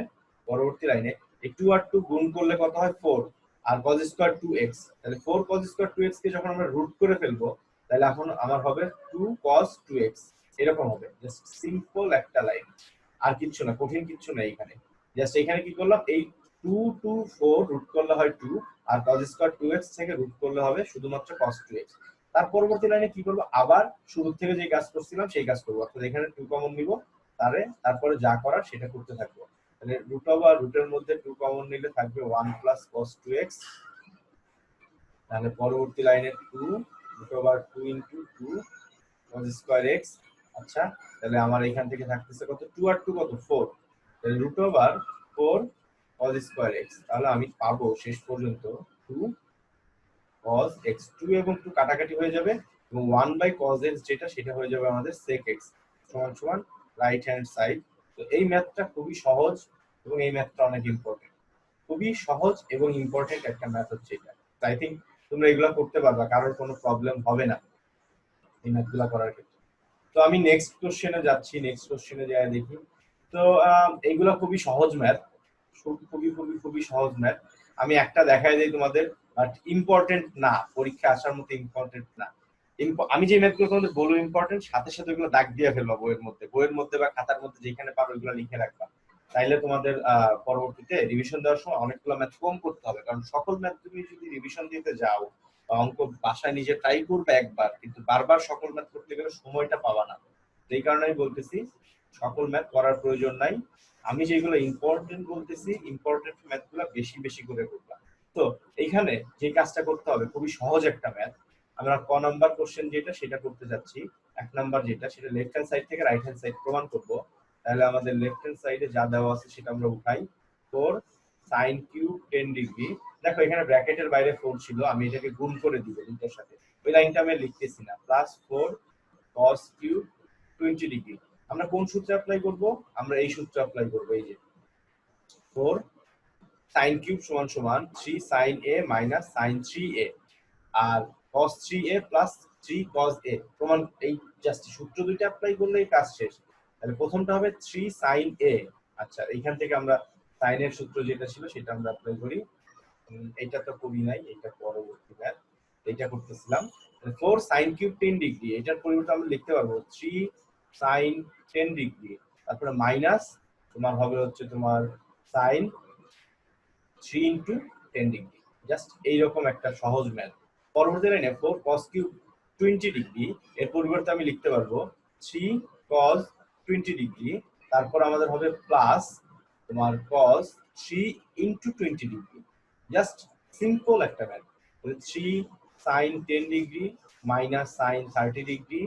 [SPEAKER 1] পরবর্তী লাইনে এই 2 আর 2 গুণ করলে কত হয় 4, আর cos স্কয়ার 2x, তাহলে 4 cos স্কয়ার 2x কে যখন আমরা রুট করে ফেলবো, তাহলে এখন আমার হবে 2 cos 2x, এরকম হবে। জাস্ট সিম্পল একটা লাইন, আর কিচ্ছু না, কঠিন কিচ্ছু না এখানে। জাস্ট এখানে কি করলাম, এই 2 টু 4 রুট করলে হয় 2, আর cos স্কয়ার 2x থেকে রুট করলে হবে শুধুমাত্র cos 2x। তার পরবর্তী লাইনে কি করব, আবার শুরু থেকে যে কাজ করছিলাম সেই কাজ করব, অর্থাৎ এখানে 2 কমন নিব, তারপরে যা করার সেটা করতে থাকবো। তাহলে রুটের মধ্যে 2 কমন নিলে থাকবে 1 প্লাস cos 2x, তাহলে পরবর্তী লাইনে 2 √2 ইনটু 2 cos স্কয়ার x। আচ্ছা, তাহলে আমার এখান থেকে থাকতেছে কত, 2 আর 2 কত 4, তাহলে √4 cos স্কয়ার x। তাহলে আমি পাবো শেষ পর্যন্ত 2 cos x, 2 এবং 2 কাটাকাটি হয়ে যাবে, এবং 1 বাই cos x যেটা সেটা হয়ে যাবে আমাদের sec x সমান সমান রাইট হ্যান্ড সাইড। তো এই ম্যাথটা খুবই সহজ এবং এই ম্যাথটা অনেক ইম্পর্টেন্ট, খুবই সহজ এবং ইম্পর্টেন্ট একটা ম্যাথ হচ্ছে এটা। আই থিংক তোমরা এগুলো করতে পারবা, কারোর কোনো প্রবলেম হবে না এই ম্যাথগুলো করার ক্ষেত্রে। তো আমি নেক্সট কোশ্চেনে যাচ্ছি, নেক্সট কোশ্চেনে যাই দেখি। তো এইগুলো খুবই সহজ ম্যাথ, খুবই খুবই খুবই সহজ ম্যাথ। আমি একটা দেখাই দিই তোমাদের, বাট ইম্পর্টেন্ট না, পরীক্ষা আসার মতো ইম্পর্টেন্ট না। আমি যে ম্যাথগুলো তোমাদের বলবো ইম্পর্টেন্ট, সাথে সাথে ওগুলো দাগ দিয়ে ফেলবা বইয়ের মধ্যে বা খাতার মধ্যে যেখানে পারো ওইগুলো লিখে রাখবা, তাইলে তোমাদের পরবর্তীতে রিভিশন দেওয়ার সময় অনেকগুলো ম্যাথ কম করতে হবে। কারণ সকল ম্যাথ তুমি যদি রিভিশন দিতে যাও, অঙ্ক বাসায় নিজে ট্রাই করবে একবার, কিন্তু বারবার সকল ম্যাথ করতে গেলে সময়টা পাবা না। এই কারণে আমি বলতেছি সকল ম্যাথ করার প্রয়োজন নাই, আমি যেগুলো ইম্পর্টেন্ট বলতেছি ইম্পর্টেন্ট ম্যাথগুলো বেশি বেশি করে করবা। তো এইখানে যে কাজটা করতে হবে খুবই সহজ একটা ম্যাথ। আমরা ক নাম্বার কোশ্চেন যেটা সেটা করতে যাচ্ছি, 1 নাম্বার যেটা সেটা লেফট হ্যান্ড সাইড থেকে রাইট হ্যান্ড সাইড প্রমাণ করব। তাহলে আমাদের লেফট হ্যান্ড সাইডে যা দেওয়া আছে সেটা আমরা উঠাই, 4 sin কিউব 10 ডিগ্রি। দেখো এখানে ব্র্যাকেটের বাইরে 4 ছিল, আমি এটাকে গুণ করে দিব দুটোর সাথে, ওই লাইনটা আমি লিখতেছি না, প্লাস 4 cos কিউব 20 ডিগ্রি। আমরা কোন সূত্র অ্যাপ্লাই করব, আমরা এই সূত্র অ্যাপ্লাই করব, এই যে 4 sin কিউব সমান সমান 3 sin a minus sin 3a, আর cos 3a plus 3 cos a প্রমাণ। এই জাস্ট সূত্র দুইটা অ্যাপ্লাই করলেই কাজ শেষ। তাহলে প্রথমটা হবে 3 sin a। আচ্ছা, এইখান থেকে আমরা sin এর সূত্র যেটা ছিল সেটা আমরা অ্যাপ্লাই করি। এইটা তো করি নাই, এটা পরবর্তী ম্যাথ, এইটা করতেছিলাম। 4 sin কিউব 10 ডিগ্রি, এটার পরিবর্তে আমরা লিখতে পারবো 3 sin 10 ডিগ্রি, তারপরে মাইনাস তোমার হবে হচ্ছে তোমার sin 3 ইনটু 10 ডিগ্রি। জাস্ট এইরকম একটা সহজ ম্যাথ। পরবর্তী লাইনে 4 cos কিউব 20 ডিগ্রি, এর পরিবর্তে আমি লিখতে পারবো 3 cos 20 ডিগ্রি, তারপর আমাদের হবে প্লাস তোমার cos 3 into 20 degree. Just simple একটা math. 3 sin 10 degree minus sin 30 degree,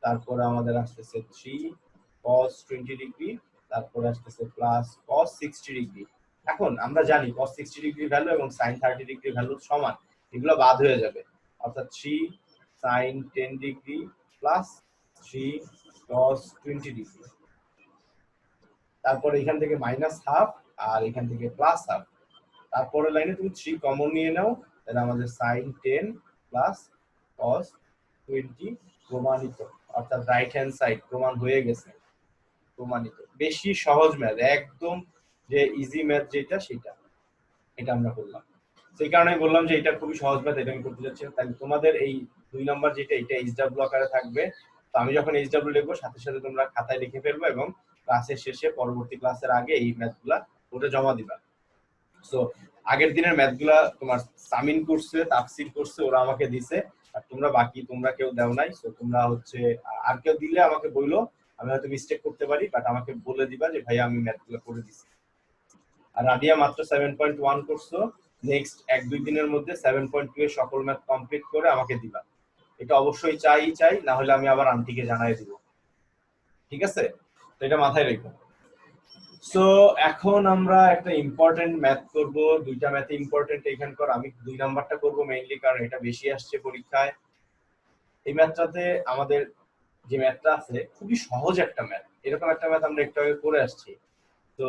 [SPEAKER 1] তারপর আমাদের আসতেছে 3 cos 20 ডিগ্রি, তারপর আসতেছে প্লাস cos 60 ডিগ্রি। এখন আমরা জানি cos 60 ডিগ্রি ভ্যালু এবং sin 30 ডিগ্রি ভ্যালু সমান, এগুলো বাদ হয়ে যাবে, অর্থাৎ 3 sin 10 degree plus 3 cos 20 degree, তারপর এখান থেকে মাইনাস হাফ আর এখান থেকে প্লাস হাফ, তারপরের লাইনে তুমি 3 কমন নিয়ে নাও, তাহলে আমাদের sin 10 প্লাস cos 20 প্রমাণিত, অর্থাৎ রাইট হ্যান্ড সাইড প্রমাণ হয়ে গেছে, প্রমাণিত। বেশি সহজ ম্যাথ, একদম যে ইজি ম্যাথ যেটা সেটা, এটা আমরা করলাম। সেই কারণে বললাম যে এটা খুবই সহজ ম্যাথ, এটা আমি করতে যাচ্ছি। তাহলে তোমাদের এই 2 নাম্বার যেটা, এটা এইচডব্লিউ আকারে থাকবে। তো আমি যখন এইচডব্লিউ লিখবো সাথে সাথে তোমরা খাতায় লিখে ফেলবো, এবং ক্লাসের শেষে পরবর্তী ক্লাসের আগে এই ম্যাথগুলা ওটা জমা দিবা। সো আগের দিনের ম্যাথগুলা তোমার সামিন করছে, তাফসীর করছে, ওরা আমাকে দিছে, আর তোমরা কেউ দাও নাই। সো তোমরা হচ্ছে আর কেউ দিলে আমাকে বইলো, আমি হয়তো মিস্টেক করতে পারি, বাট আমাকে বলে দিবা যে ভাইয়া আমি ম্যাথগুলো করে দিছি। আর রাদিয়া মাত্র 7.1 করছো, নেক্সট 1-2 দিনের মধ্যে 7.2 এর সকল ম্যাথ কমপ্লিট করে আমাকে দিবা। এটা অবশ্যই চাই, না হলে আমি আবার আন্টিকে জানাই দিব। ঠিক আছে, তো এটা মাথায় রেখো। সো এখন আমরা একটা ইম্পর্টেন্ট ম্যাথ করব, দুইটা ম্যাথ ইম্পর্টেন্ট এখানকার। আমি 2 নাম্বারটা করব মেইনলি, কারণ এটা বেশি আসছে পরীক্ষায়। এই ম্যাথটাতে আমাদের যে ম্যাথটা আছে খুবই সহজ একটা ম্যাথ, এরকম একটা ম্যাথ আমরা একটু আগে করে আসছি। তো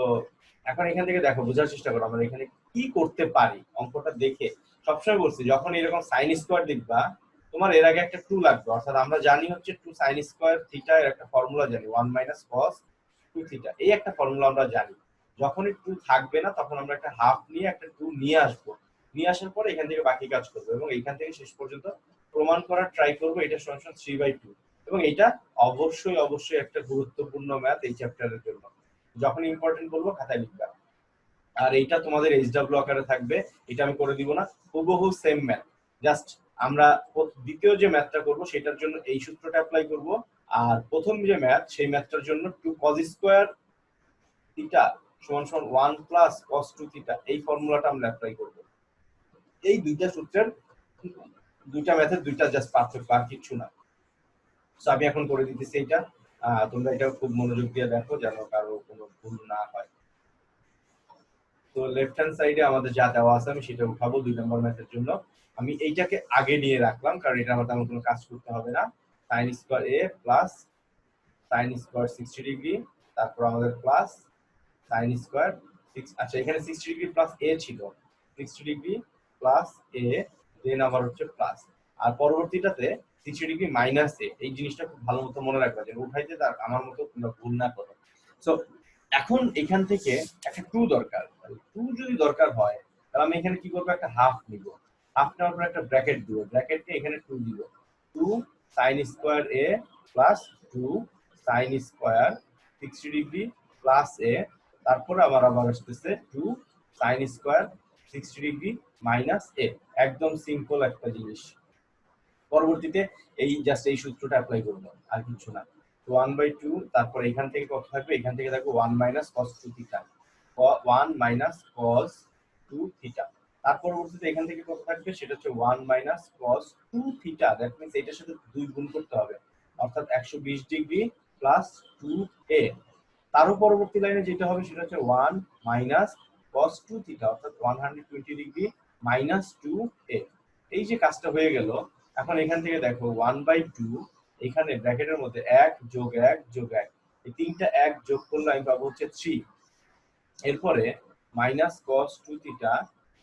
[SPEAKER 1] এখন এখান থেকে দেখো, বোঝার চেষ্টা করো আমরা এখানে কি করতে পারি। অঙ্কটা দেখে সবসময় বলছি, যখন এরকম সাইন স্কোয়ার দেখবা, তোমার এর আগে একটা 2 লাগবে। অর্থাৎ আমরা জানি হচ্ছে 2 সাইন স্কোয়ার থিটা এর একটা ফর্মুলা জানি, 1 মাইনাস কস 2 থিটা, এই একটা ফর্মুলা আমরা জানি। যখনই 2 থাকবে না, তখন আমরা একটা হাফ নিয়ে একটা 2 নিয়ে আসবো, নিয়ে আসার পরে এখান থেকে বাকি কাজ করবো, এবং এইখান থেকে শেষ পর্যন্ত প্রমাণ করার ট্রাই করবো এটা সমান 3/2। এবং এটা অবশ্যই একটা গুরুত্বপূর্ণ ম্যাথ এই চ্যাপ্টারের জন্য। যখন ইম্পর্টেন্ট বলবো খাতায় লিখবা। আর এইটা তোমাদের এইচডব্লিউ আকারে থাকবে, এটা আমি করে দিব না, হুবহু সেম ম্যাথ। জাস্ট আমরা দ্বিতীয় যে ম্যাথটা করব সেটার জন্য এই সূত্রটা অ্যাপ্লাই করব, আর প্রথম যে ম্যাথ সেই ম্যাথটার জন্য 2 cos স্কয়ার থিটা সমান সমান 1 প্লাস cos 2 থিটা, এই ফর্মুলাটা আমরা অ্যাপ্লাই করব। এই দুইটা সূত্রের দুইটা ম্যাথের দুইটা জাস্ট পার্থক্য, আর কিছু না। সো আমি এখন করে দিতেছি এটা, তোমরা এটা খুব মনোযোগ দিয়ে দেখো যেন কারো কোনো ভুল না হয়। তো লেফট হ্যান্ড সাইডে আমাদের যা দেওয়া আছে আমি সেটা উঠাবো 2 নম্বর ম্যাথের জন্য। আমি এইটাকে আগে নিয়ে রাখলাম, কারণ এটা আমার তেমন কোনো কাজ করতে হবে না। sin square a plus sin square 60 degree, তারপর আমাদের প্লাস sin স্কয়ার 6, আচ্ছা এখানে 60 ডিগ্রি প্লাস a ছিল, 60 ডিগ্রি প্লাস a, দেন আবার হচ্ছে প্লাস, আর পরবর্তীটাতে 60 ডিগ্রি মাইনাস a। এই জিনিসটা খুব ভালো মতো মনে রাখবা, যেন উঠাইতে তার আমার মতো তোমরা ভুল না করো। সো এখন এখান থেকে একটা 2 দরকার, 2 যদি দরকার হয় তাহলে আমি এখানে কি করব, একটা হাফ নিব, হাফ নেওয়ার পর একটা ব্র্যাকেট দিব, ব্র্যাকেটে এখানে 2 দিব, 2 sin square a plus 2 sin square 60 degree plus a, তারপর আবার আসতেছে 2 sin square 60 degree minus a। একদম সিম্পল একটা জিনিস। পরবর্তীতে এই জাস্ট এই সূত্রটা অ্যাপ্লাই করব, আর কিছু না। 1/2, তারপর এখান থেকে কত থাকবে, এখান থেকে থাকবে 1 minus cos 2 theta, 1 minus cos 2 theta. তার পরবর্তীতে এখান থেকে কত থাকবে, সেটা হচ্ছে 1 minus cos 2 theta. That means এটার সাথে 2 গুণ করতে হবে, অর্থাৎ 120 ডিগ্রি প্লাস 2a। তারও পরবর্তী লাইনে যেটা হবে সেটা হচ্ছে 1 মাইনাস cos 2 থিটা, অর্থাৎ 120 ডিগ্রি মাইনাস 2a। এই যে কাজটা হয়ে গেল, এখন এখান থেকে দেখো 1/2, এখানে ব্র্যাকেটের মধ্যে 1 যোগ 1 যোগ 1, এই তিনটা 1 যোগ করলে আমি পাবো হচ্ছে 3। এরপরে মাইনাস cos 2 থিটা,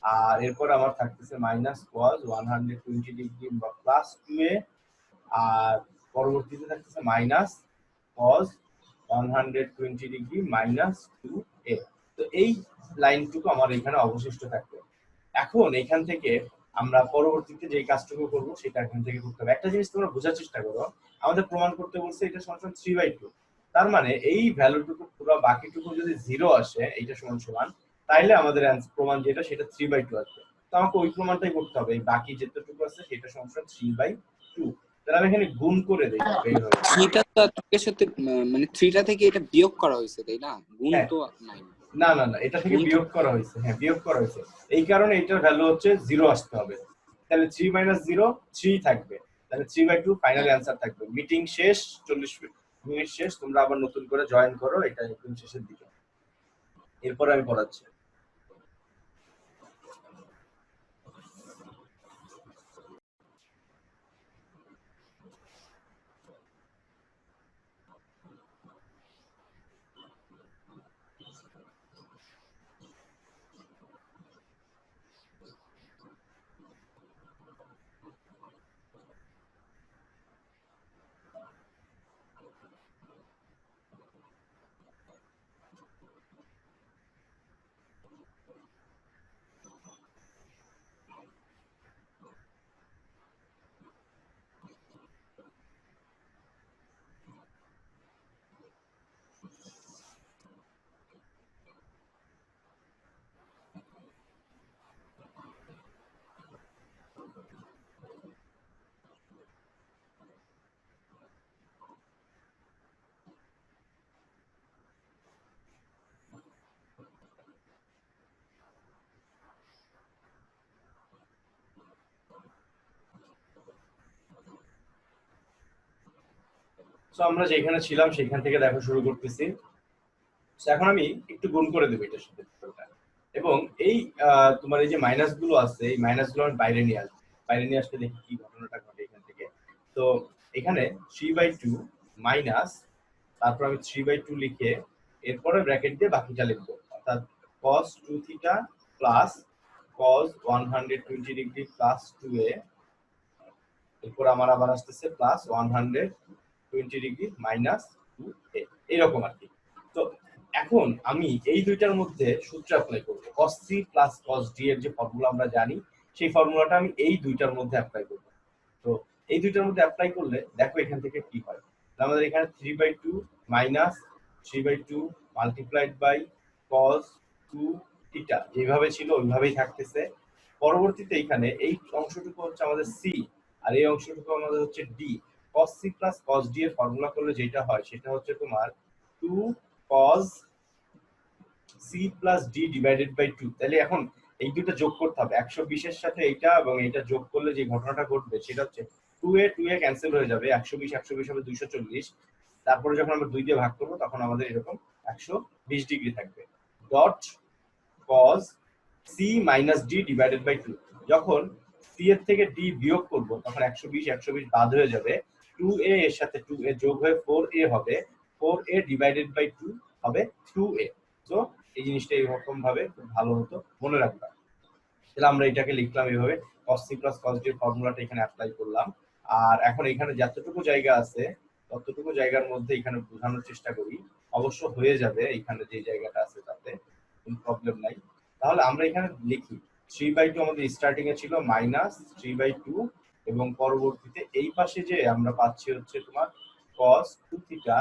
[SPEAKER 1] আর এরপর আমার থাকতেছে মাইনাস cos 120 ডিগ্রি বা প্লাস 2a, আর পরবর্তীতে থাকতেছে minus cos 120 degree minus 2a। তো এই লাইনটুকু আমার এখানে অবশিষ্ট থাকবে। এখন এখান থেকে আমরা পরবর্তীতে যে কাজটুকু করব সেটা এখান থেকে করতে হবে। একটা জিনিস তোমরা বোঝার চেষ্টা করো, আমাদের প্রমাণ করতে বলছে এটা সমান 3/2, তার মানে এই ভ্যালুটুকু পুরো বাকিটুকু যদি 0 আসে, এইটা সমান সমান, তাইলে আমাদের প্রমাণ যেটা সেটা 3/2 আসবে। তো আমাকে ওই প্রমাণটাই করতে হবে, এই বাকি যেটুকু আছে সেটা সমান 3/2। তাহলে আমি এখানে গুণ করে দেই, বের হয়ে যাবে।
[SPEAKER 2] থ্রিটা তো এর সাথে মানে থ্রিটা থেকে এটা বিয়োগ করা হয়েছে তাই না, গুণ
[SPEAKER 1] হ্যাঁ,
[SPEAKER 2] তো নাই।
[SPEAKER 1] না, এটা থেকে
[SPEAKER 2] গুণ তো
[SPEAKER 1] বিয়োগ করা হয়েছে, হ্যাঁ বিয়োগ করা হয়েছে। এই কারণে এটার ভ্যালু হচ্ছে 0 আসতে হবে। তাহলে 3 মাইনাস 0 3 থাকবে, তাহলে 3/2 ফাইনাল অ্যানসার থাকবে। মিটিং শেষ, 40 মিনিট শেষ, তোমরা আবার নতুন করে জয়েন করো, এটা একদম শেষের দিকে। এরপর আমি পড়াচ্ছি। সো আমরা যেখানে ছিলাম সেখান থেকে দেখো শুরু করতেছি। So, এখন আমি একটু গুণ করে দেবো এটার সাথে টোটালটা। এবং এই তোমার এই যে মাইনাস গুলো আছে, এই মাইনাস গুলো আমি বাইরে নিয়ে আসবো। বাইরে নিয়ে আসতে দেখি কি ঘটনাটা ঘটে এখান থেকে। তো এখানে 3/2 মাইনাস, তারপর আমি 3/2 লিখে এরপরে ব্র্যাকেট দিয়ে বাকিটা লিখবো, অর্থাৎ cos 2 theta plus cos 120 degree plus 2a, এরপর আমার আবার আসতেছে প্লাস 120 ডিগ্রি মাইনাস 2a, এরকম আর কি। তো এখন আমি এই দুইটার মধ্যে সূত্র অ্যাপ্লাই করব। cos c plus cos d এর যে ফর্মুলা আমরা জানি, সেই ফর্মুলাটা আমি এই দুইটার মধ্যে অ্যাপ্লাই করব। তো এই দুইটার মধ্যে অ্যাপ্লাই করলে দেখো এখান থেকে কি হয়। আমাদের এখানে 3/2 minus 3/2 multiplied by cos 2 theta যেভাবে ছিল ওইভাবেই থাকতেছে। পরবর্তীতে এখানে এই অংশটুকু হচ্ছে আমাদের c, আর এই অংশটুকু আমাদের হচ্ছে d। cos c plus cos d এর ফর্মুলা করলে যেটা হয় সেটা হচ্ছে তোমার 2 cos c plus d divided by 2। তাহলে এখন এই দুটো যোগ করতে হবে, 120 এর সাথে এইটা এবং এইটা যোগ করলে যে ঘটনাটা ঘটবে সেটা হচ্ছে 2a ক্যান্সেল হয়ে যাবে, 120 হবে 240। তারপরে যখন আমরা 2 দিয়ে ভাগ করব তখন আমাদের এরকম 120 ডিগ্রি থাকবে। Dot cos c minus d divided by 2। যখন c এর থেকে d বিয়োগ করব তখন 120 বাদ হয়ে যাবে, 2a এর সাথে 2a যোগ হয়ে 4a হবে, 4a ডিভাইডেড বাই 2 হবে 2a। তো এই জিনিসটা এরকম ভাবে খুব ভালো মতো মনে রাখবা। তাহলে আমরা এটাকে লিখলাম এইভাবে, cos c plus cos d এর ফর্মুলাটা এখানে অ্যাপ্লাই করলাম। আর এখন এখানে যতটুকু জায়গা আছে ততটুকু জায়গার মধ্যে এখানে বোঝানোর চেষ্টা করি, অবশ্য হয়ে যাবে এখানে যে জায়গাটা আছে তাতে কোনো প্রবলেম নাই। তাহলে আমরা এখানে লিখি 3/2 আমাদের স্টার্টিং এ ছিল মাইনাস 3/2, এবং পরবর্তীতে এই পাশে যে আমরা পাচ্ছি হচ্ছে তোমার cos 2 থিটা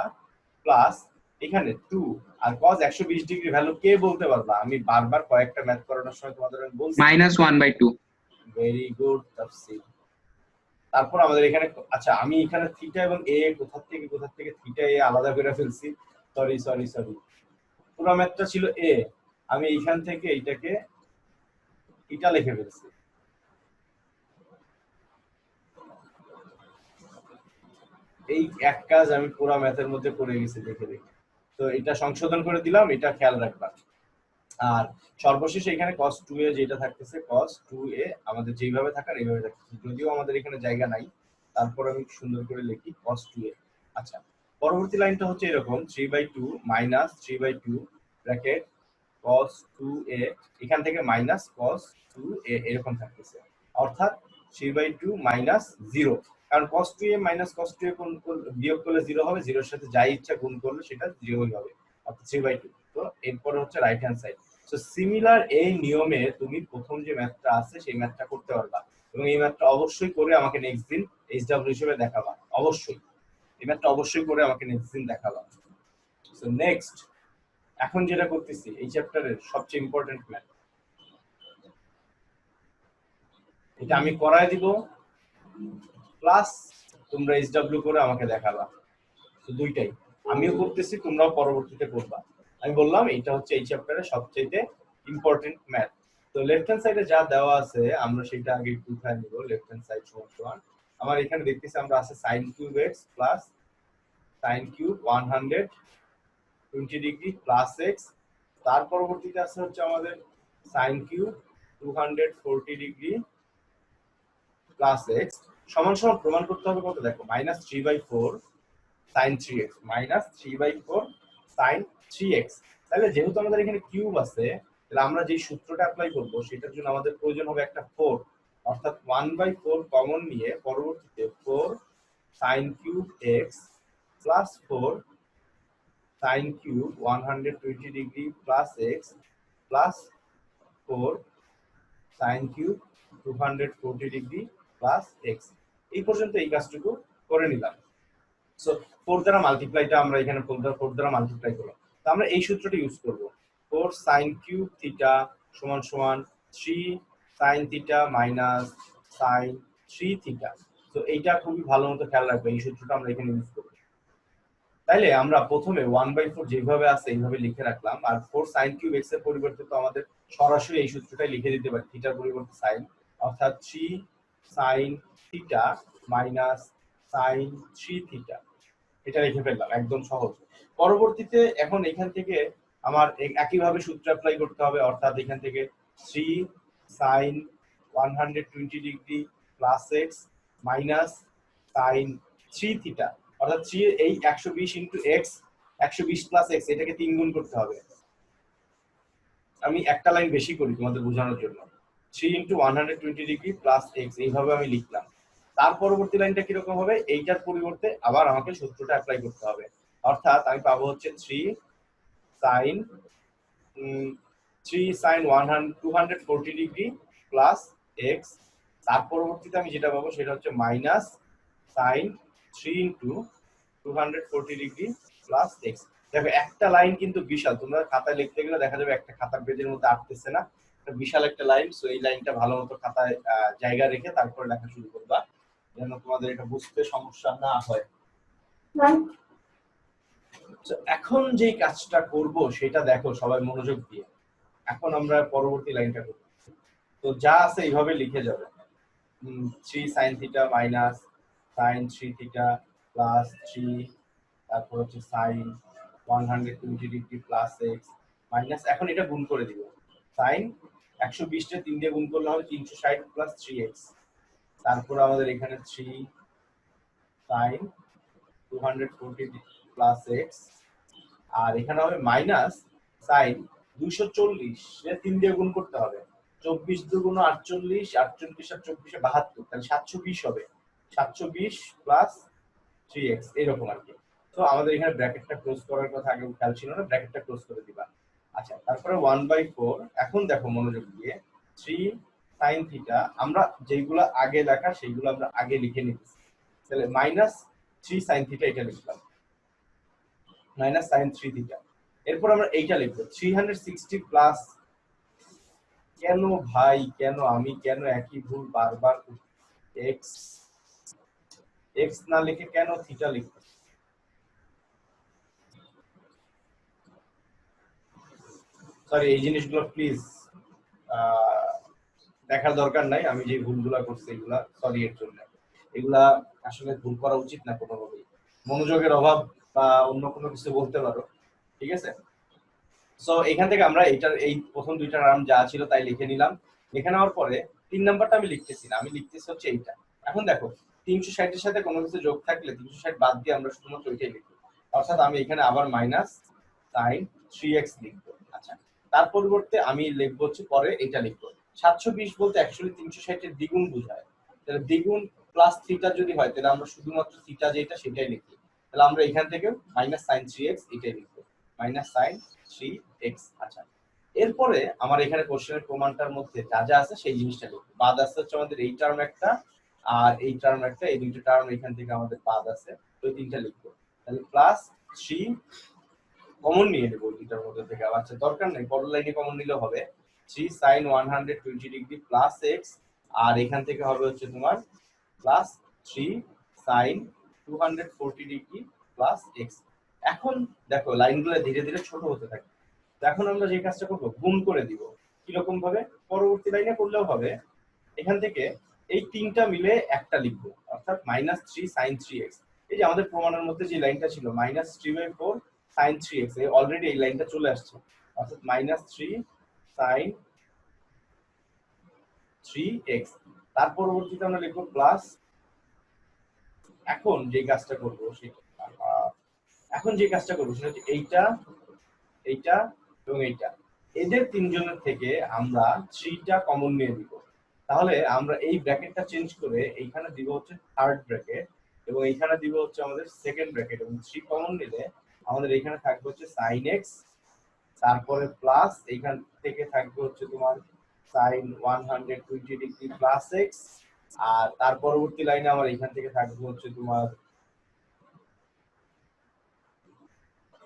[SPEAKER 1] প্লাস এখানে 2 আর cos 120 ডিগ্রি ভ্যালু কে বলতে পারবা? আমি বারবার কয়েকটা ম্যাথ করানোর সময় তোমাদের আমি বলছি
[SPEAKER 2] -1/2।
[SPEAKER 1] ভেরি গুড তাফসীর। তারপর আমাদের এখানে, আচ্ছা আমি এখানে থিটা এবং এ কোথা থেকে থিটা এ আলাদা করে ফেলছি, সরি পুরো ম্যাথটা ছিল এ, আমি এইখান থেকে এইটাকে থিটা লিখে ফেলছি। এই এক কাজ আমি পুরো ম্যাথের মধ্যে করে গেছি দেখে দেখে, তো এটা সংশোধন করে দিলাম, এটা খেয়াল রাখবা। আর সর্বশেষে এখানে cos 2a যেটা থাকতেছে, cos 2a আমাদের যেভাবে থাকার এইভাবে থাকতেছে, যদিও আমাদের এখানে জায়গা নাই, তারপর আমি সুন্দর করে লিখি cos 2a। আচ্ছা, পরবর্তী লাইনটা হচ্ছে এরকম 3/2 মাইনাস 3/2 ব্র্যাকেট cos 2a, এখান থেকে মাইনাস cos 2a এরকম থাকতেছে, অর্থাৎ 3/2 মাইনাস 0, কারণ cos 2a minus cos 2a বিয়োগ করলে 0 হবে, 0 এর সাথে যাই ইচ্ছা গুণ করলে সেটা 0 হবে, অর্থাৎ 3/2। তো এরপর হচ্ছে right hand side. So similar এই নিয়মে তুমি প্রথম যে ম্যাথটা আছে সেই ম্যাথটা করতে পারবা, এবং এই ম্যাথটা অবশ্যই করে আমাকে নেক্সট দিন এইচডব্লিউ হিসেবে দেখাবা, অবশ্যই এই ম্যাথটা অবশ্যই করে আমাকে নেক্সট দিন দেখাবা। সো নেক্সট এখন যেটা করতেছি এই চ্যাপ্টারের সবচেয়ে ইম্পর্টেন্ট ম্যাথ, এটা আমি করায় দিব প্লাস তোমরা এইচডব্লিউ করে আমাকে দেখাবা। তো দুইটাই আমিও করতেছি, তোমরাও পরবর্তীতে করবা। আমি বললাম এটা হচ্ছে এই চ্যাপ্টারের সবচেয়ে ইম্পর্টেন্ট ম্যাথ। তো লেফট হ্যান্ড সাইডে যা দেওয়া আছে আমরা সেটা আগে একটু উঠায় নিব। লেফট হ্যান্ড সাইড সমান আমার এখানে দেখতেছি আমরা আছে sin cube x plus sin cube 120 degree plus x, তার পরবর্তীতে আছে হচ্ছে আমাদের sin cube 240 degree plus x সমান সমান প্রমাণ করতে হবে কত, দেখো -3/4 sin 3x minus 3/4 sin 3x। তাহলে যেহেতু আমাদের এখানে কিউব আছে, তাহলে আমরা যে সূত্রটা অ্যাপ্লাই করব সেটার জন্য আমাদের প্রয়োজন হবে একটা 4, অর্থাৎ 1/4 কমন নিয়ে পরবর্তীতে 4 sin cube x plus 4 sin cube 120 degree plus x plus 4 sin cube 240 degree plus x। এই পর্যন্ত এই কাজটুকু করে নিলাম। সো 4 দ্বারা মাল্টিপ্লাইটা আমরা এখানে 4 দ্বারা মাল্টিপ্লাই করলাম, তো আমরা এই সূত্রটা ইউজ করব, 4 sin কিউব থিটা সমান সমান 3 sin theta minus sin 3 theta. তো এইটা খুবই ভালো মতো খেয়াল রাখবে, এই সূত্রটা আমরা এখানে ইউজ করব। তাইলে আমরা প্রথমে 1/4 যেভাবে আছে এইভাবে লিখে রাখলাম, আর 4 sin কিউব x এর পরিবর্তে তো আমাদের সরাসরি এই সূত্রটাই লিখে দিতে পারি, থিটার পরিবর্তে sin, অর্থাৎ 3 sin theta minus sin 3 theta. এটা লিখে ফেললাম, একদম সহজ। পরবর্তীতে এখন এখান থেকে আমার একইভাবে সূত্র অ্যাপ্লাই করতে হবে, অর্থাৎ এখান থেকে 3 sin 120 degree plus x minus sin 3 theta, অর্থাৎ 3 এই 120 ইনটু এক্স, 120 প্লাস এক্স, এটাকে 3 গুণ করতে হবে। আমি একটা লাইন বেশি করি তোমাদের বোঝানোর জন্য, 3 ইনটু 120 ডিগ্রি প্লাস এক্স, এইভাবে আমি লিখলাম। তার পরবর্তী লাইনটা কিরকম হবে, এইটার পরিবর্তে আবার আমাকে সূত্রটা অ্যাপ্লাই করতে হবে, অর্থাৎ আমি পাবো হচ্ছে 3 sin 240 ডিগ্রি প্লাস এক্স। তার পরবর্তীতে আমি যেটা পাবো সেটা হচ্ছে minus sin 3 into 240 degree plus x. দেখো একটা লাইন কিন্তু বিশাল, তোমরা খাতায় লিখতে গেলে দেখা যাবে একটা খাতার পেজের মধ্যে আটতেছে না, বিশাল একটা লাইন। সো এই লাইনটা ভালো মতো খাতায় জায়গা রেখে তারপরে লেখা শুরু করবা, যেন তোমাদের এটা বুঝতে সমস্যা না হয়। এখন যে কাজটা করব সেটা দেখো সবাই মনোযোগ দিয়ে। এখন আমরা পরবর্তী লাইনটা করব, তো যা আছে এইভাবে লিখে যাবে, 3 sin theta minus sin 3 theta plus 3, তারপর হচ্ছে sin 120 degree plus x minus, এখন এটা গুণ করে দিব, sin 120 টা 3 দিয়ে গুণ করলে হবে 360 প্লাস 3x, তারপর আমাদের এখানে 3 sin 240 প্লাস এক্স, আর এখানে হবে মাইনাস sin 240 এর 3 দিয়ে গুণ করতে হবে, 24 দুগুণ 48, 48 আর 24 72, তাহলে 720 হবে, 720 প্লাস 3x এরকম আর কি। তো আমাদের এখানে ব্র্যাকেটটা ক্লোজ করার কথা আগে খেয়াল ছিল না, ব্র্যাকেটটা ক্লোজ করে দিবা। আচ্ছা, তারপরে 1/4, এখন দেখো মনোযোগ দিয়ে, 3 sin থিটা, আমরা যেগুলা আগে লেখা সেইগুলো আমরা আগে লিখে নিতেছি, তাহলে মাইনাস 3 sin থিটা এটা লিখলাম, মাইনাস sin 3 থিটা। এরপর আমরা এইটা লিখব 360 প্লাস, কেন ভাই কেন আমি কেন একই ভুল বারবার এক্স এক্স না লিখে কেন থিটা লিখব? সরি, এই জিনিসগুলো প্লিজ দেখার দরকার নাই, আমি যে ভুলগুলো করছি এগুলা সরি এর জন্য, এগুলা আসলে ভুল করা উচিত না কোনোভাবেই, মনোযোগের অভাব বা অন্য কোনো কিছু বলতে পারো, ঠিক আছে। সো এখান থেকে আমরা এটার এই প্রথম দুইটা নাম যা ছিল তাই লিখে নিলাম। লিখে নেওয়ার পরে 3 নাম্বারটা আমি লিখতেছি না, আমি লিখতেছি হচ্ছে এইটা। এখন দেখো 360 এর সাথে কোনো কিছু যোগ থাকলে 360 বাদ দিয়ে আমরা শুধুমাত্র ওইটাই লিখবো, অর্থাৎ আমি এখানে আবার মাইনাস sin 3x লিখবো। আচ্ছা, তার পরিবর্তে আমি লিখবো হচ্ছে পরে এটা লিখবো 720 বলতে অ্যাকচুয়ালি 360 এর দ্বিগুণ বোঝায়, তাহলে দ্বিগুণ প্লাস থিটা যদি হয় তাহলে আমরা শুধুমাত্র থিটা যেটা সেটাই লিখি, তাহলে আমরা এখান থেকে মাইনাস sin 3x এটাই লিখবো, মাইনাস sin 3x। আচ্ছা, এরপরে আমার এখানে কোশ্চেনের প্রমাণটার মধ্যে যা যা আছে সেই জিনিসটা লিখবো, বাদ আছে হচ্ছে আমাদের এই টার্ম একটা আর এই টার্ম একটা, এই দুইটা টার্ম এখান থেকে আমাদের বাদ আছে, তো এই তিনটা লিখবো, তাহলে প্লাস 3 কমন নিয়ে নেব ওই দুইটার মধ্যে থেকে। আচ্ছা, দরকার নেই, পরের লাইনে কমন নিলেও হবে, 3 sin 120 ডিগ্রি প্লাস এক্স, আর এখান থেকে হবে হচ্ছে তোমার plus 3 sin 240 degree plus x. এখন দেখো লাইনগুলো ধীরে ধীরে ছোট হতে থাকে, তো এখন আমরা যে কাজটা করব গুণ করে দিব, কিরকম ভাবে পরবর্তী লাইনে করলেও হবে, এখান থেকে এই তিনটা মিলে একটা লিখবো, অর্থাৎ মাইনাস 3 sin 3x। এই যে আমাদের প্রমাণের মধ্যে যে লাইনটা ছিল মাইনাস 3/4 sin 3x, অলরেডি এই লাইনটা চলে আসছে, অর্থাৎ মাইনাস 3 sin 3x। তার পরবর্তীতে আমরা লিখবো প্লাস, এখন যে কাজটা করব সেটা হচ্ছে এইটা, এইটা এবং এইটা, এদের তিনজনের থেকে আমরা 3টা কমন নিয়ে দিব, তাহলে আমরা এই ব্র্যাকেটটা চেঞ্জ করে এইখানে দিব হচ্ছে থার্ড ব্র্যাকেট এবং এইখানে দিব হচ্ছে আমাদের সেকেন্ড ব্র্যাকেট, এবং 3 কমন নিলে আমাদের এইখানে থাকবে হচ্ছে sin x, তারপরে প্লাস এইখান থেকে থাকবে হচ্ছে তোমার sin 120 ডিগ্রি প্লাস x, আর তার পরবর্তী লাইনে আমার এইখান থেকে থাকবে হচ্ছে তোমার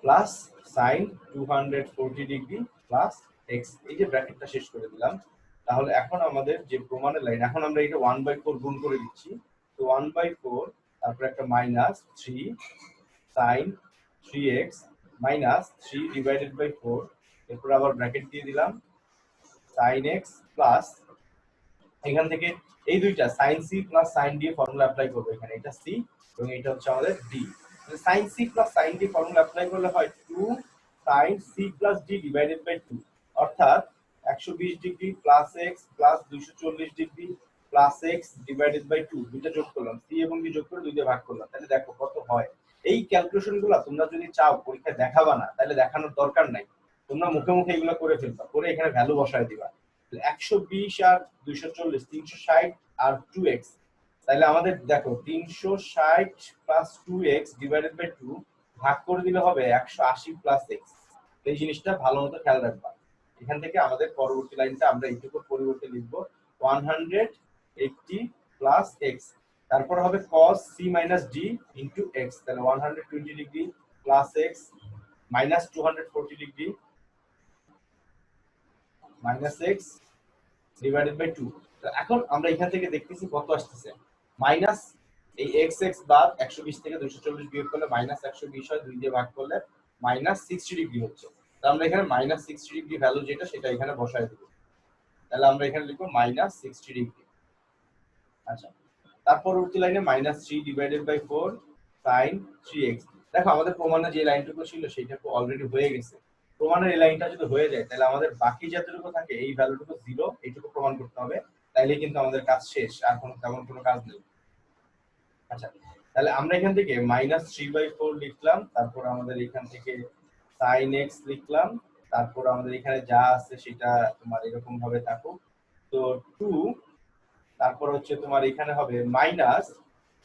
[SPEAKER 1] plus sin 240 degree plus x। এই যে ব্র্যাকেটটা শেষ করে দিলাম, তাহলে এখন আমাদের যে প্রমাণের লাইন, এখন আমরা এটা 1/4 গুণ করে দিচ্ছি, তো 1/4 তারপর একটা minus 3 sin 3x minus 3 divided by 4, এরপর আবার ব্র্যাকেট দিয়ে দিলাম sin x প্লাস, এখান থেকে এই দুইটা sin c plus sin d formula apply করব, এখানে এটা c এবং এটা হচ্ছে আমাদের d, sin c plus sin d formula apply করলে হয় 2 sin c plus d divided by 2, অর্থাৎ 120 degree plus x plus 240 degree plus x divided by 2, দুইটা যোগ করলাম, c এবং d যোগ করে 2 দিয়ে ভাগ করলাম, তাহলে দেখো কত হয়। এই ক্যালকুলেশনগুলো তোমরা যদি চাও পরীক্ষায় দেখাবা না, তাহলে দেখানোর দরকার নাই, তোমরা মুখে মুখে এগুলো করে ফেলবা, করে এখানে ভ্যালু বসায় দিবা। 120 আর 240 360 আর 2x, তাহলে আমাদের দেখো 360 প্লাস 2x ডিভাইডেড বাই 2 ভাগ করে দিলে হবে 180 প্লাস x। এই জিনিসটা ভালো মতো খেয়াল রাখবা। এখান থেকে আমাদের পরবর্তী লাইনটা আমরা এইটুকু পরিবর্তে লিখব 180 প্লাস x, তারপর হবে cos c minus d into x, তাহলে 120 degree plus x minus 240 degree minus x divided by 2। তো এখন আমরা এখান থেকে দেখতেছি কত আসতেছে, মাইনাস এই x x বাদ 120 থেকে 240 বিয়োগ করলে মাইনাস 120 হয়, 2 দিয়ে ভাগ করলে মাইনাস 60 ডিগ্রি হচ্ছে। তো আমরা এখানে মাইনাস 60 ডিগ্রি ভ্যালু যেটা সেটা এখানে বসায় দেব, তাহলে আমরা এখানে লিখব মাইনাস 60 ডিগ্রি। আচ্ছা, তার পরবর্তী লাইনে minus 3 divided by 4 sin 3x। দেখো আমাদের প্রমাণে যে লাইনটুকু ছিল সেটা অলরেডি হয়ে গেছে, প্রমাণের এই লাইনটা যদি হয়ে যায় তাহলে আমাদের বাকি যতটুকু থাকে এই ভ্যালুটুকু 0 এইটুকু প্রমাণ করতে হবে, তাইলে কিন্তু আমাদের কাজ শেষ, আর তেমন কোনো কাজ নেই। আচ্ছা, তাহলে আমরা এখান থেকে মাইনাস 3/4 লিখলাম, তারপর আমাদের এখান থেকে sin x লিখলাম, তারপর আমাদের এখানে যা আছে সেটা তোমার এরকম ভাবে থাকুক। তো 2, তারপর হচ্ছে তোমার এখানে হবে minus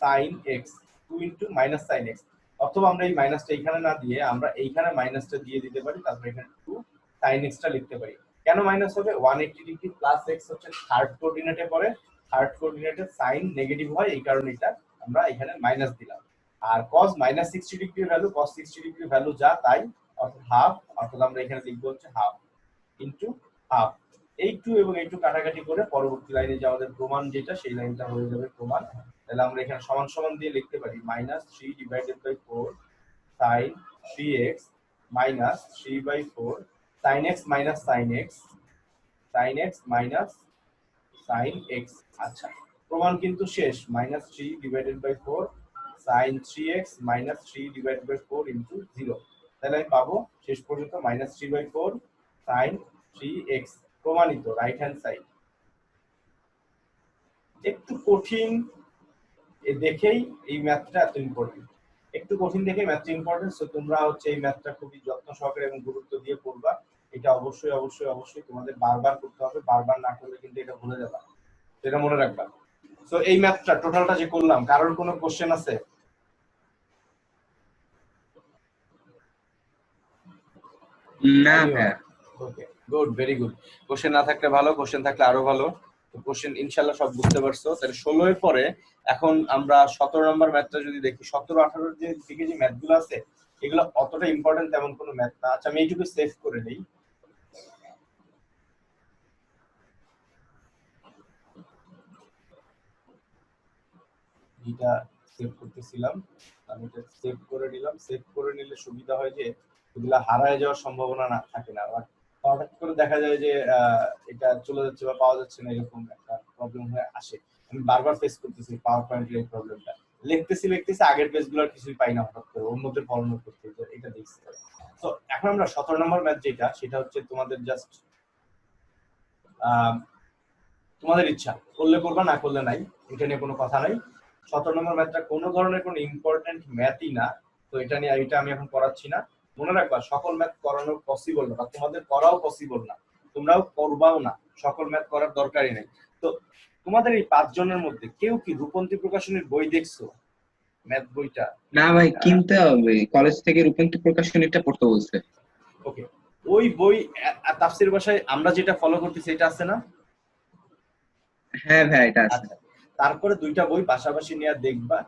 [SPEAKER 1] sin x, 2 into minus sin x, অথবা আমরা এই মাইনাসটা এখানে না দিয়ে আমরা এইখানে মাইনাসটা দিয়ে দিতে পারি, তারপর এখানে 2 sin x টা লিখতে পারি। কেন মাইনাস হবে, 180 ডিগ্রি প্লাস x হচ্ছে থার্ড কোঅর্ডিনেটে পড়ে, থার্ড কোঅর্ডিনেটে sin নেগেটিভ হয়, এই কারণে এটা আমরা এখানে মাইনাস দিলাম। আর cos মাইনাস 60 ডিগ্রির ভ্যালু, cos 60 ডিগ্রির ভ্যালু যা তাই, অর্থাৎ হাফ, অর্থাৎ আমরা এখানে লিখব হচ্ছে হাফ ইনটু হাফ। এই 2 এবং এই 2 কাটাকাটি করে পরবর্তী লাইনে যে আমাদের প্রমাণ যেটা সেই লাইনটা হয়ে যাবে প্রমাণ। তাহলে আমরা এখানে সমান সমান দিয়ে লিখতে পারি minus 3 divided by 4 sin 3x minus 3/4 sin x minus sin x sin x minus sin x। আচ্ছা, প্রমাণ কিন্তু শেষ, minus 3 divided by 4 sin 3x minus 3 divided by 4 into 0, তাহলে আমি পাবো শেষ পর্যন্ত মাইনাস 3/4 sin 3x, প্রমাণিত রাইট হ্যান্ড সাইড। একটু কঠিন দেখেই এই ম্যাথটা এত ইম্পর্টেন্ট, একটু কঠিন দেখে ম্যাথটা ইম্পর্টেন্ট। সো তোমরা হচ্ছে এই ম্যাথটা খুবই যত্ন সহকারে এবং গুরুত্ব দিয়ে পড়বা, এটা অবশ্যই অবশ্যই অবশ্যই তোমাদের বারবার করতে হবে, বারবার না করলে কিন্তু এটা ভুলে যাবা, এটা মনে রাখবা। সো এই ম্যাথটা টোটালটা যে করলাম, কারোর কোনো কোশ্চেন আছে?
[SPEAKER 2] না ভাইয়া।
[SPEAKER 1] ওকে, গুড, ভেরি গুড। কোশ্চেন না থাকলে ভালো, কোশ্চেন থাকলে আরো ভালো। তো কোশ্চেন ইনশাআল্লাহ সব বুঝতে পারছো। তাহলে 16 এর পরে এখন আমরা 17 নম্বর ম্যাথটা যদি দেখি, 17 18 যে দিকে যে ম্যাথগুলো আছে এগুলো অতটা ইম্পর্টেন্ট তেমন কোনো ম্যাথ না। আচ্ছা, আমি এইটুকু সেভ করে দেই। এটা সেভ করতেছিলাম, আমি এটা সেভ করে নিলাম। সেভ করে নিলে সুবিধা হয় যে এগুলা হারায় যাওয়ার সম্ভাবনা না থাকে না, আর হঠাৎ করে দেখা যায় যে এটা চলে যাচ্ছে বা পাওয়া যাচ্ছে না, এরকম একটা প্রবলেম হয়ে আসে। আমি বারবার ফেস করতেছি পাওয়ার পয়েন্টের এই প্রবলেমটা, লিখতেছি আগের পেজগুলোর কিছুই পাই না, হঠাৎ করে অন্যদের ফলোনো করতে, এটা দেখছি। তো এখন আমরা 17 নম্বর ম্যাথ যেটা, সেটা হচ্ছে তোমাদের জাস্ট তোমাদের ইচ্ছা, করলে করবা, না করলে নাই, এটা নিয়ে কোনো কথা নাই। 17 নম্বর ম্যাথটা কোনো ধরনের কোনো ইম্পর্টেন্ট ম্যাথই না, তো এটা নিয়ে এটা আমি এখন করাচ্ছি না। মনে রাখবা সকল ম্যাথ করানো পসিবল না, বা তোমাদের করাও পসিবল না, তোমরাও করবাও না, সকল ম্যাথ করার দরকারই নেই। তো তোমাদের এই 5 জনের মধ্যে কেউ কি রূপন্তী প্রকাশনীর বই দেখছো, ম্যাথ বইটা?
[SPEAKER 4] না ভাই, কিনতে হবে, কলেজ থেকে রূপন্তী প্রকাশনীটা পড়তে বলছে।
[SPEAKER 1] ওকে, ওই বই তাফসীর ভাষায় আমরা যেটা ফলো করতেছি এটা আছে না?
[SPEAKER 4] হ্যাঁ ভাই, এটা আছে।
[SPEAKER 1] আচ্ছা, তারপরে দুইটা বই পাশাপাশি নিয়ে দেখবা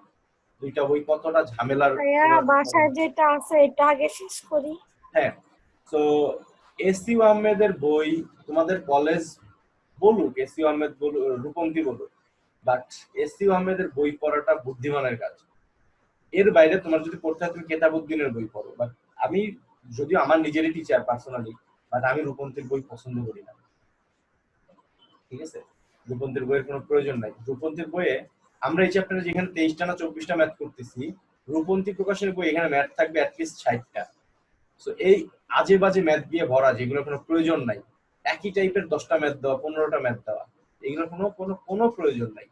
[SPEAKER 1] দুইটা বই কতটা ঝামেলার।
[SPEAKER 3] ভাইয়া বাসায় যেটা আছে এটা আগে শেষ করি।
[SPEAKER 1] হ্যাঁ, তো এসইউ আহমেদের বই তোমাদের কলেজ বলুক, এসইউ আহমেদ বলুক, রূপন্তী বলুক, বাট এসইউ আহমেদের বই পড়াটা বুদ্ধিমানের কাজ। এর বাইরে তোমার যদি পড়তে হয় তুমি কেতাবউদ্দিনের বই পড়ো, বাট আমি যদিও আমার নিজেরই টিচার পার্সোনালি, বাট আমি রূপন্তীর বই পছন্দ করি না, ঠিক আছে? রূপন্তীর বইয়ের কোনো প্রয়োজন নাই। রূপন্তীর বইয়ে আমরা এই চ্যাপ্টারে যেখানে 23টা না 24টা ম্যাথ করতেছি, রূপন্তী প্রকাশনের বই এখানে ম্যাথ থাকবে অ্যাটলিস্ট 60টা। সো এই আজে বাজে ম্যাথ দিয়ে ভরা, যেগুলোর কোনো প্রয়োজন নাই, একই টাইপের 10টা ম্যাথ দেওয়া, 15টা ম্যাথ দেওয়া, এগুলোর কোনো কোনো কোনো প্রয়োজন নাই।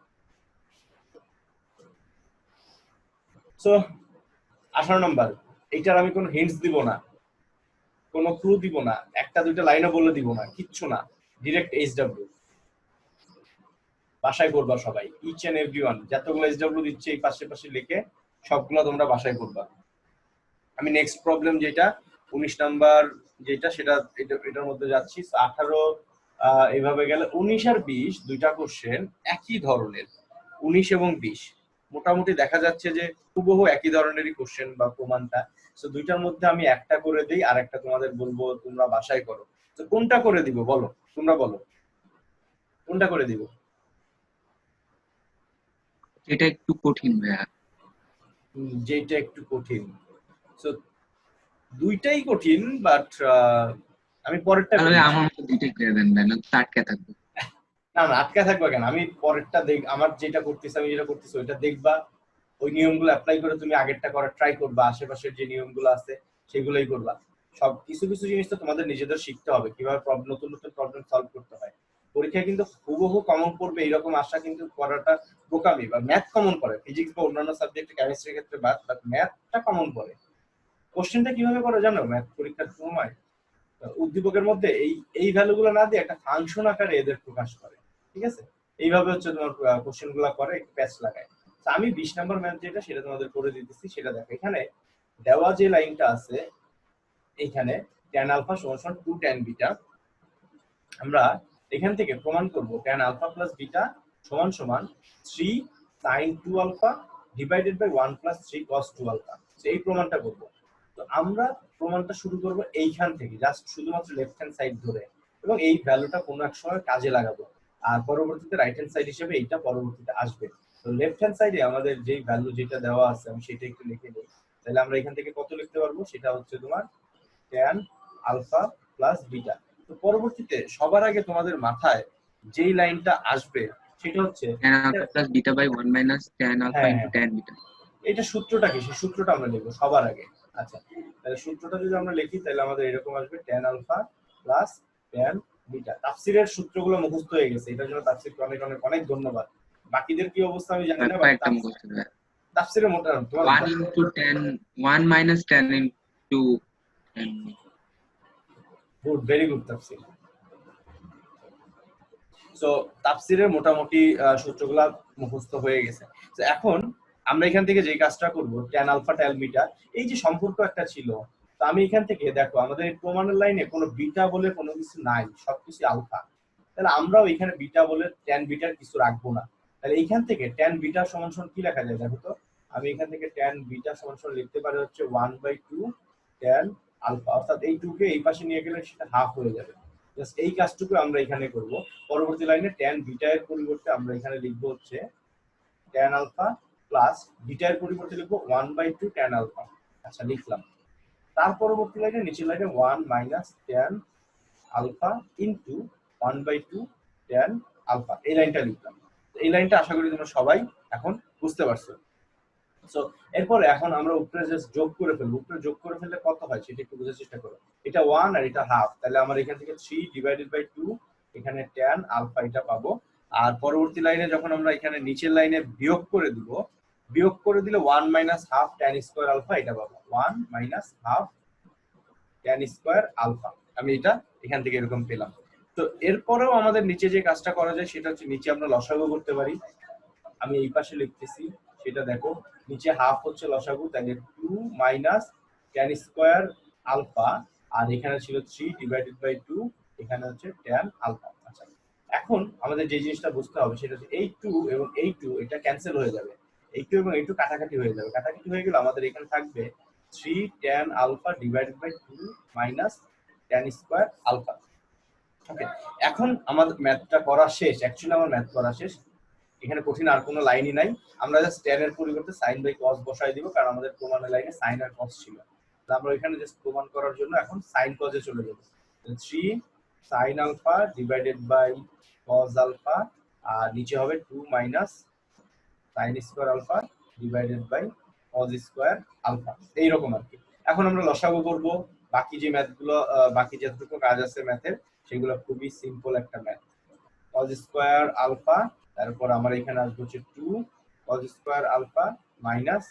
[SPEAKER 1] সো 18 নম্বর, এইটার আমি কোনো হিন্টস দিব না, কোনো ক্লু দিব না, একটা দুইটা লাইনও বলে দিব না, কিচ্ছু না, ডিরেক্ট এইচডব্লিউ। বাসায় করবা সবাই, ইচ এন্ড এভরিওয়ান, যতগুলো এইচডব্লিউ দিচ্ছে এই পাশে পাশে লিখে সবগুলো তোমরা বাসায় করবা। আমি নেক্সট প্রবলেম যেটা 19 নাম্বার যেটা, সেটা এটার মধ্যে যাচ্ছি। 18 এইভাবে গেলে 19 আর 20 দুইটা কোশ্চেন একই ধরনের, 19 এবং 20 মোটামুটি দেখা যাচ্ছে যে হুবহু একই ধরনেরই কোশ্চেন বা প্রমাণটা। তো দুইটার মধ্যে আমি একটা করে দিই, আর একটা তোমাদের বলবো তোমরা বাসায় করো। তো কোনটা করে দিব বলো, তোমরা বলো কোনটা করে দিব?
[SPEAKER 4] এটা একটু কঠিন ভাইয়া।
[SPEAKER 1] যেটা একটু কঠিন, তো দুইটাই কঠিন, বাট আমি পরেরটা
[SPEAKER 4] তাহলে
[SPEAKER 1] করি।
[SPEAKER 4] আমার মতো দুইটাই করে দেন ভাই, না আটকে থাকবো।
[SPEAKER 1] না না, আটকা থাকবা কেন? আমি পরেরটা আমার যেটা করতেছি, আমি যেটা করতেছি ওইটা দেখবা, ওই নিয়মগুলো অ্যাপ্লাই করে তুমি আগেরটা করার ট্রাই করবা, আশেপাশের যে নিয়মগুলো আছে সেগুলোই করবা। সব কিছু কিছু জিনিস তো তোমাদের নিজেদের শিখতে হবে, কিভাবে নতুন নতুন প্রবলেম সলভ করতে হয়। পরীক্ষায় কিন্তু হুবহু কমন পড়বে এরকম আশা কিন্তু করাটা বোকামি। বা ম্যাথ কমন পড়ে, ফিজিক্স বা অন্যান্য সাবজেক্টে, কেমিস্ট্রির ক্ষেত্রে বাদ, বাট ম্যাথটা কমন পড়ে। কোশ্চেনটা কিভাবে করে জানো ম্যাথ পরীক্ষার সময়? উদ্দীপকের মধ্যে এই এই ভ্যালুগুলো না দিয়ে একটা ফাংশন আকারে এদের প্রকাশ করে, ঠিক আছে? এইভাবে হচ্ছে তোমার কোশ্চেন গুলো করে, প্যাচ লাগায়। তো আমি 20 নম্বর ম্যাথ যেটা, সেটা তোমাদের করে দিতেছি, সেটা দেখো। এখানে দেওয়া যে লাইনটা আছে, এইখানে tan আলফা সমান 2 tan বিটা, আমরা এখান থেকে প্রমাণ করব tan আলফা প্লাস বিটা সমান সমান 3 sin 2 alpha divided by 1 plus 3 cos 2 alpha. এই প্রমাণটা করব। তো আমরা প্রমাণটা শুরু করব এইখান থেকে, জাস্ট শুধুমাত্র লেফট হ্যান্ড সাইড ধরে, এবং এই ভ্যালুটা কোনো এক সময় কাজে লাগাবো, আর পরবর্তীতে রাইট হ্যান্ড সাইড হিসেবে এইটা পরবর্তীতে আসবে। তো লেফট হ্যান্ড সাইডে আমাদের যেই ভ্যালু যেটা দেওয়া আছে, আমি সেটা একটু লিখে নিই। তাহলে আমরা এখান থেকে কত লিখতে পারবো? সেটা হচ্ছে তোমার tan আলফা প্লাস বিটা। তো পরবর্তীতে সবার আগে তোমাদের মাথায় যেই লাইনটা আসবে সেটা হচ্ছে
[SPEAKER 4] tan alpha plus beta by 1 minus tan alpha
[SPEAKER 1] হ্যাঁ
[SPEAKER 4] into
[SPEAKER 1] হ্যাঁ,
[SPEAKER 4] tan beta।
[SPEAKER 1] এটা সূত্রটা কি, সেই সূত্রটা আমরা লিখবো সবার আগে। আচ্ছা, তাহলে সূত্রটা যদি আমরা লিখি তাহলে আমাদের এরকম আসবে tan alpha plus tan beta. তাফসীরের সূত্রগুলো মুখস্থ হয়ে গেছে, এটার জন্য তাফসীরকে অনেক অনেক অনেক ধন্যবাদ। বাকিদের কি অবস্থা আমি জানি না, বাট
[SPEAKER 4] কয়েকটা মুখস্থ ভাইয়া।
[SPEAKER 1] তাফসীরের মোটা তোমার
[SPEAKER 4] 1 into tan 1 minus tan into tan।
[SPEAKER 1] Good, very good Tafsir. So তাফসীরের মোটামুটি সূত্রগুলা মুখস্থ হয়ে গেছে। তো এখন আমরা এখান থেকে যে কাজটা করব, tan আলফা tan বিটা, এই যে সম্পর্ক একটা ছিল, তো আমি এখান থেকে দেখো আমাদের এই প্রমাণের লাইনে কোনো বিটা বলে কোনো কিছু নাই, সবকিছু আলফা। তাহলে আমরাও এখানে বিটা বলে tan বিটার কিছু রাখবো না। তাহলে এইখান থেকে tan বিটা সমান সমান কি লেখা যায় দেখো তো? আমি এখান থেকে tan বিটা সমান সমান লিখতে পারি হচ্ছে 1/2 tan আলফা, অর্থাৎ এই 2 কে এই পাশে নিয়ে গেলে সেটা হাফ হয়ে যাবে। জাস্ট এই কাজটুকু আমরা এখানে করব। পরবর্তী লাইনে tan বিটা এর পরিবর্তে আমরা এখানে লিখবো হচ্ছে tan আলফা প্লাস বিটা এর পরিবর্তে লিখবো 1/2 tan আলফা। আচ্ছা, লিখলাম। তার পরবর্তী লাইনে নিচের লাইনে 1 minus tan alpha into 1/2 tan alpha, এই লাইনটা লিখলাম। এই লাইনটা আশা করি তোমরা সবাই এখন বুঝতে পারছো। সো এরপরে এখন আমরা উপরে জাস্ট যোগ করে ফেলবো। উপরে যোগ করে ফেললে কত হয় সেটা একটু বোঝার চেষ্টা করো। এটা 1 আর এটা হাফ, তাহলে আমার এখান থেকে 3 ডিভাইডেড বাই 2, এখানে tan আলফা এটা পাবো। আর পরবর্তী লাইনে যখন আমরা এখানে নিচের লাইনে বিয়োগ করে দিব, বিয়োগ করে দিলে 1 minus half tan square alpha এটা পাবো। 1 minus half tan square alpha, আমি এটা এখান থেকে এরকম পেলাম। তো এরপরেও আমাদের নিচে যে কাজটা করা যায় সেটা হচ্ছে নিচে আমরা লসাগু করতে পারি। আমি এই পাশে লিখতেছি, সেটা দেখো। নিচে হাফ হচ্ছে লসাগু, তাহলে 2 মাইনাস tan স্কয়ার আলফা, আর এখানে ছিল 3 ডিভাইডেড বাই 2, এখানে হচ্ছে tan আলফা। আচ্ছা, এখন আমাদের যে জিনিসটা বুঝতে হবে সেটা হচ্ছে এই 2 এবং এই 2 এটা ক্যান্সেল হয়ে যাবে, এই 2 এবং এই 2 কাটাকাটি হয়ে যাবে। কাটাকাটি হয়ে গেলে আমাদের এখানে থাকবে 3 tan alpha divided by 2 minus tan square alpha. Okay, এখন আমাদের ম্যাথটা করা শেষ। অ্যাকচুয়ালি আমার ম্যাথ করা শেষ, এখানে কঠিন আর কোনো লাইনই নাই। আমরা জাস্ট tan এর পরিবর্তে sin বাই cos বসাই দিব, কারণ আমাদের প্রমাণের লাইনে sin আর cos ছিল। তাহলে আমরা এখানে জাস্ট প্রমাণ করার জন্য এখন sin cos এ চলে যাব। 3 sin alpha divided by cos alpha, আর নিচে হবে 2 minus sin square alpha divided by cos square alpha, এইরকম আর কি। এখন আমরা লসাগু করব। বাকি যে ম্যাথগুলো বাকি যতটুকু কাজ আছে ম্যাথের সেগুলো খুবই সিম্পল একটা ম্যাথ। cos স্কয়ার আলফা, তারপর আমার এখানে আসবে হচ্ছে 2 cos square alpha minus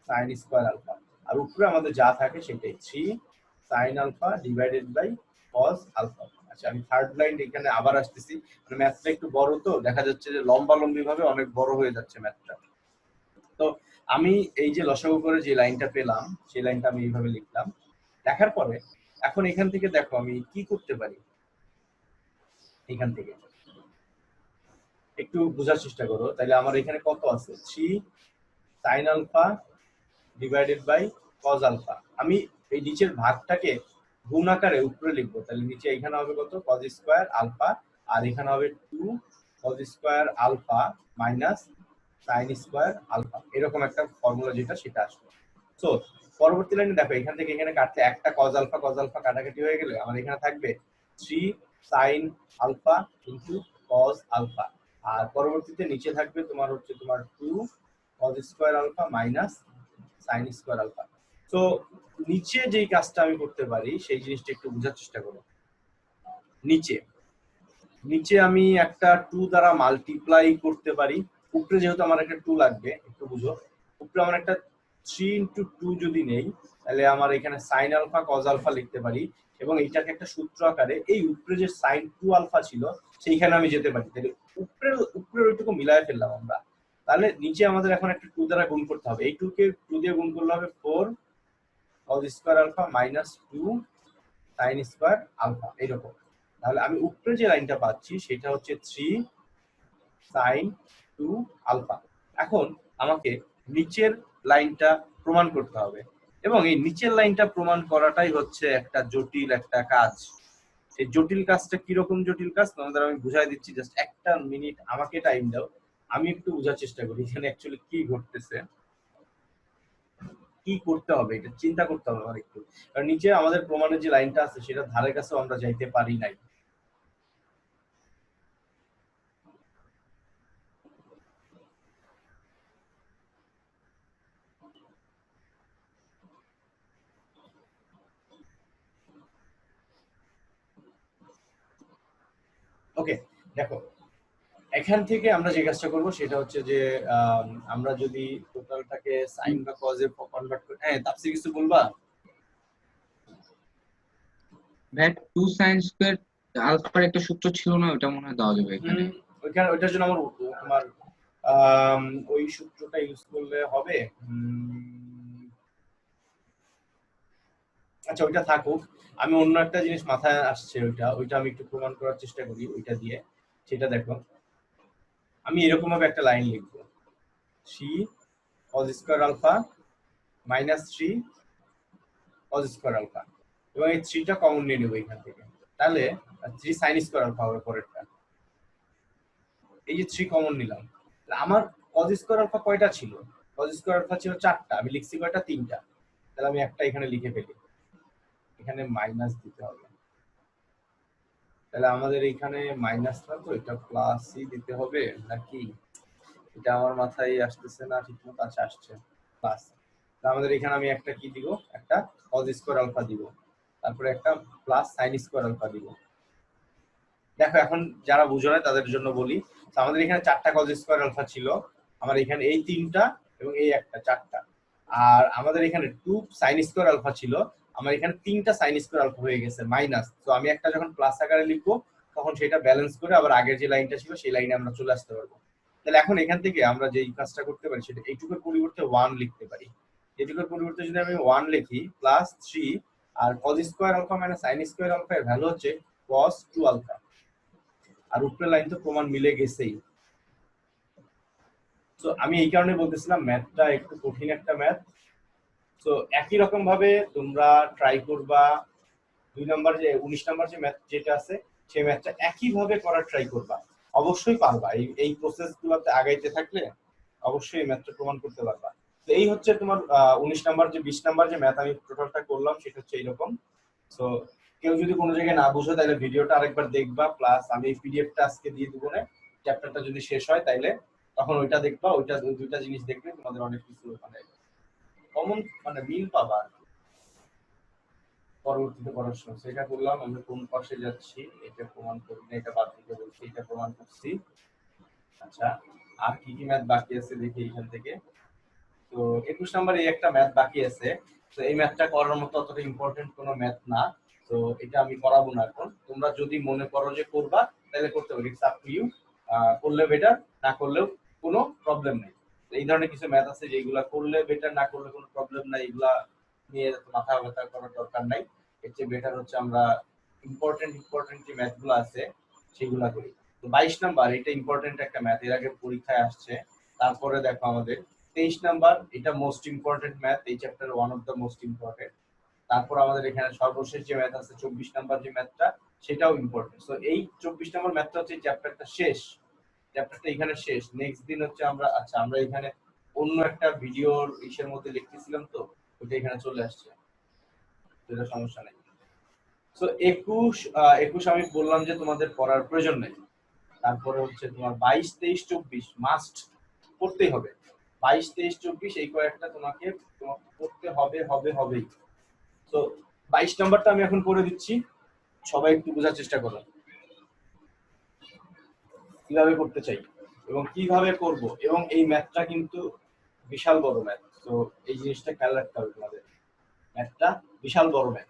[SPEAKER 1] sin square alpha, আর উপরে আমাদের যা থাকে সেটাই 3 sin alpha divided by cos alpha. আচ্ছা, আমি থার্ড লাইন এখানে আবার আসতেছি, মানে ম্যাথটা একটু বড় তো দেখা যাচ্ছে যে লম্বালম্বি ভাবে অনেক বড় হয়ে যাচ্ছে ম্যাথটা। তো আমি এই যে লসাগু করে যে লাইনটা পেলাম সেই লাইনটা আমি এইভাবে লিখলাম। লেখার পরে এখন এখান থেকে দেখো আমি কি করতে পারি। এখান থেকে একটু বোঝার চেষ্টা করো, তাহলে আমার এখানে কত আছে 3 sin alpha divided by cos alpha. আমি এই নিচের ভাগটাকে গুণ আকারে উপরে লিখবো, তাহলে নিচে এখানে হবে কত cos স্কয়ার আলফা, আর এখানে হবে 2 cos square alpha minus sin square alpha, এরকম একটা ফর্মুলা যেটা সেটা আসবে। সো পরবর্তী লাইনে দেখো এখান থেকে এখানে কাটলে একটা cos আলফা কাটাকাটি হয়ে গেলে আমার এখানে থাকবে 3 sin alpha into cos alpha, আর পরবর্তীতে নিচে থাকবে তোমার হচ্ছে তোমার 2 cos square alpha minus sin square alpha. তো নিচে যেই কাজটা আমি করতে পারি সেই জিনিসটা একটু বোঝার চেষ্টা করো। নিচে নিচে আমি একটা 2 দ্বারা মাল্টিপ্লাই করতে পারি। উপরে যেহেতু আমার একটা 2 লাগবে, একটু বুঝো, উপরে আমার একটা 3 ইনটু 2 যদি নেই তাহলে আমার এখানে sin আলফা cos আলফা লিখতে পারি, এবং এইটাকে একটা সূত্র আকারে এই উপরে যে sin 2 আলফা ছিল সেইখানে আমি যেতে পারি। তাহলে উপরের ওইটুকু মিলায় ফেললাম আমরা। তাহলে নিচে আমাদের এখন একটা 2 দ্বারা গুণ করতে হবে। এই 2 কে 2 দিয়ে গুণ করলে হবে 4 cos square alpha minus 2 sin square alpha, এরকম। তাহলে আমি উপরে যে লাইনটা পাচ্ছি সেটা হচ্ছে 3 sin 2 আলফা। এখন আমাকে নিচের লাইনটা প্রমাণ করতে হবে, এবং এই নিচের লাইনটা প্রমাণ করাটাই হচ্ছে একটা জটিল একটা কাজ। এই জটিল কাজটা কিরকম জটিল কাজ তোমাদের আমি বুঝাই দিচ্ছি, জাস্ট একটা মিনিট আমাকে টাইম দাও, আমি একটু বোঝার চেষ্টা করি এখানে অ্যাকচুয়ালি কি ঘটতেছে, কি করতে হবে এটা চিন্তা করতে হবে আমার একটু। কারণ নিচে আমাদের প্রমাণের যে লাইনটা আছে সেটা ধারে কাছেও আমরা যাইতে পারি নাই। ওকে, দেখো এখান থেকে আমরা যে কাজটা করব সেটা হচ্ছে যে আমরা যদি টোটালটাকে সাইন বা কজ এ কনভার্ট করি। হ্যাঁ, তাপসি কিছু বলবা?
[SPEAKER 4] ভ্যাট 2 sin স্কয়ার আলফার একটা সূত্র ছিল না, ওটা মনে হয় দেওয়া যাবে এখানে।
[SPEAKER 1] ওইখানে ওইটার জন্য আমার তোমার ওই সূত্রটা ইউজ করলে হবে। আচ্ছা, ওইটা থাকুক, আমি অন্য একটা জিনিস মাথায় আসছে, ওইটা আমি একটু প্রমাণ করার চেষ্টা করি ওইটা দিয়ে। সেটা দেখো, আমি এরকম ভাবে একটা লাইন লিখবো, 3 cos square alpha minus 3 cos square alpha, এবং এই 3টা কমন নিয়ে নেবো এখান থেকে। তাহলে 3 sin স্কয়ার আলফা হবে পরেরটা। এই যে 3 কমন নিলাম, আমার cos স্কয়ার আলফা কয়টা ছিল? cos স্কয়ার আলফা ছিল 4টা, আমি লিখছি কয়টা? 3টা। তাহলে আমি একটা এখানে লিখে ফেলি, এখানে মাইনাস দিতে হবে। তাহলে আমাদের এখানে মাইনাস না তো, এটা প্লাসই দিতে হবে নাকি? এটা আমার মাথায় আসতেছে না ঠিকমতো। আচ্ছা, আসছে প্লাস। তাহলে আমাদের এখানে আমি একটা কি দিব, একটা cos স্কয়ার আলফা দিব, তারপরে একটা প্লাস sin স্কয়ার আলফা দিব। দেখো এখন যারা বুঝো না তাদের জন্য বলি, তো আমাদের এখানে 4টা cos স্কয়ার আলফা ছিল, আমার এখানে এই 3টা এবং এই একটা 4টা, আর আমাদের এখানে 2 sin স্কয়ার আলফা ছিল, আমার এখানে 3টা sin স্কয়ার আলফা হয়ে গেছে মাইনাস। তো আমি একটা যখন প্লাস আকারে লিখবো তখন সেটা ব্যালেন্স করে আবার আগের যে লাইনটা ছিল সেই লাইনে আমরা চলে আসতে পারবো। তাহলে এখন এখান থেকে আমরা যে কাজটা করতে পারি সেটা এইটুকুর পরিবর্তে 1 লিখতে পারি। এইটুকুর পরিবর্তে যদি আমি 1 লিখি প্লাস 3, আর cos square alpha minus sin square alpha এর ভ্যালু হচ্ছে cos 2 আলফা, আর উপরের লাইন তো প্রমাণ মিলে গেছেই। তো আমি এই কারণে বলতেছিলাম ম্যাথটা একটু কঠিন একটা ম্যাথ। তো একই রকম ভাবে তোমরা ট্রাই করবা 2 নাম্বার যে 19 নাম্বার যে ম্যাথ যেটা আছে সেই ম্যাথটা একই ভাবে করার ট্রাই করবা, অবশ্যই পারবা। এই প্রসেসগুলোতে আগাইতে থাকলে অবশ্যই এই ম্যাথটা প্রমাণ করতে পারবা। তো এই হচ্ছে তোমার 19 নাম্বার যে 20 নাম্বার যে ম্যাথ আমি টোটালটা করলাম সেটা হচ্ছে এইরকম। তো কেউ যদি কোনো জায়গায় না বুঝে তাহলে ভিডিওটা আরেকবার দেখবা, প্লাস আমি এই পিডিএফটা আজকে দিয়ে দিব না, চ্যাপ্টারটা যদি শেষ হয় তাইলে তখন ওইটা দেখবা, ওইটা ওই দুইটা জিনিস দেখলে তোমাদের অনেক কিছু মানে কমন মানে মিল পাবা পরবর্তীতে করার সময়। সেটা করলাম, আমরা কোন পাশে যাচ্ছি এটা প্রমাণ করি না, এটা বাদ দিতে বলছি, এটা প্রমাণ করছি। আচ্ছা, আর কি কি ম্যাথ বাকি আছে দেখি এখান থেকে। তো 21 নাম্বার এই একটা ম্যাথ বাকি আছে। তো এই ম্যাথটা করার মতো অতটা ইম্পর্টেন্ট কোনো ম্যাথ না, তো এটা আমি করাবো না এখন। তোমরা যদি মনে করো যে করবা তাহলে করতে পারো, ইটস আপ টু ইউ। করলে বেটার, না করলেও কোনো প্রবলেম নেই। এই ধরনের কিছু ম্যাথ আছে যেগুলা করলে বেটার, না করলে কোনো প্রবলেম নাই, এগুলা নিয়ে মাথা ব্যথা করার দরকার নাই। এর চেয়ে বেটার হচ্ছে আমরা ইম্পর্টেন্ট যে ম্যাথগুলো আছে সেগুলা করি। তো 22 নাম্বার এটা ইম্পর্টেন্ট একটা ম্যাথ, এর আগে পরীক্ষায় আসছে। তারপরে দেখো আমাদের 23 নাম্বার, এটা মোস্ট ইম্পর্টেন্ট ম্যাথ, এই chapter one of the most important. তারপর আমাদের এখানে সর্বশেষ যে ম্যাথ আছে 24 নাম্বার যে ম্যাথটা, সেটাও ইম্পর্টেন্ট। সো এই 24 নাম্বার ম্যাথটা হচ্ছে চ্যাপ্টারটা শেষ, চ্যাপ্টারটা এখানে শেষ। নেক্সট দিন হচ্ছে আমরা, আচ্ছা আমরা এখানে অন্য একটা ভিডিওর ইসের মধ্যে লিখতেছিলাম, তো ওটা এখানে চলে আসছে, এটা সমস্যা নেই। সো 21 আমি বললাম যে তোমাদের পড়ার প্রয়োজন নেই। তারপরে হচ্ছে তোমার 22, 23, 24 মাস্ট পড়তেই হবে। 22, 23, 24 এই কয়েকটা তোমাকে পড়তে হবেই। তো 22 নাম্বারটা আমি এখন করে দিচ্ছি, সবাই একটু বোঝার চেষ্টা করো কিভাবে করতে চাই এবং কিভাবে করব। এবং এই ম্যাথটা কিন্তু বিশাল বড় ম্যাথ, তো এই জিনিসটা খেয়াল রাখতে হবে তোমাদের। ম্যাথটা বিশাল বড় ম্যাথ।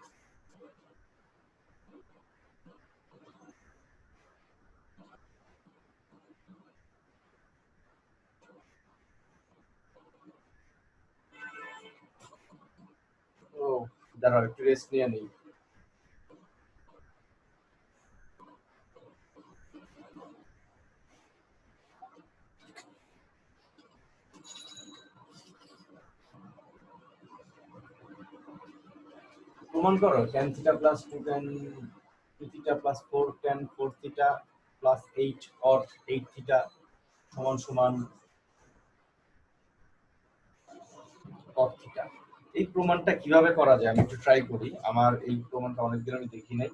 [SPEAKER 1] ও দাঁড়াও একটু রেস্ট নিয়ে নেই। প্রমাণ করো tan theta plus 2 tan 2 theta plus 4 tan 4 theta plus 8 or 8 theta সমান সমান cot থিটা। এই প্রমাণটা কিভাবে করা যায় আমি একটু ট্রাই করি, আমার এই প্রমাণটা অনেকদিন আমি দেখি নাই।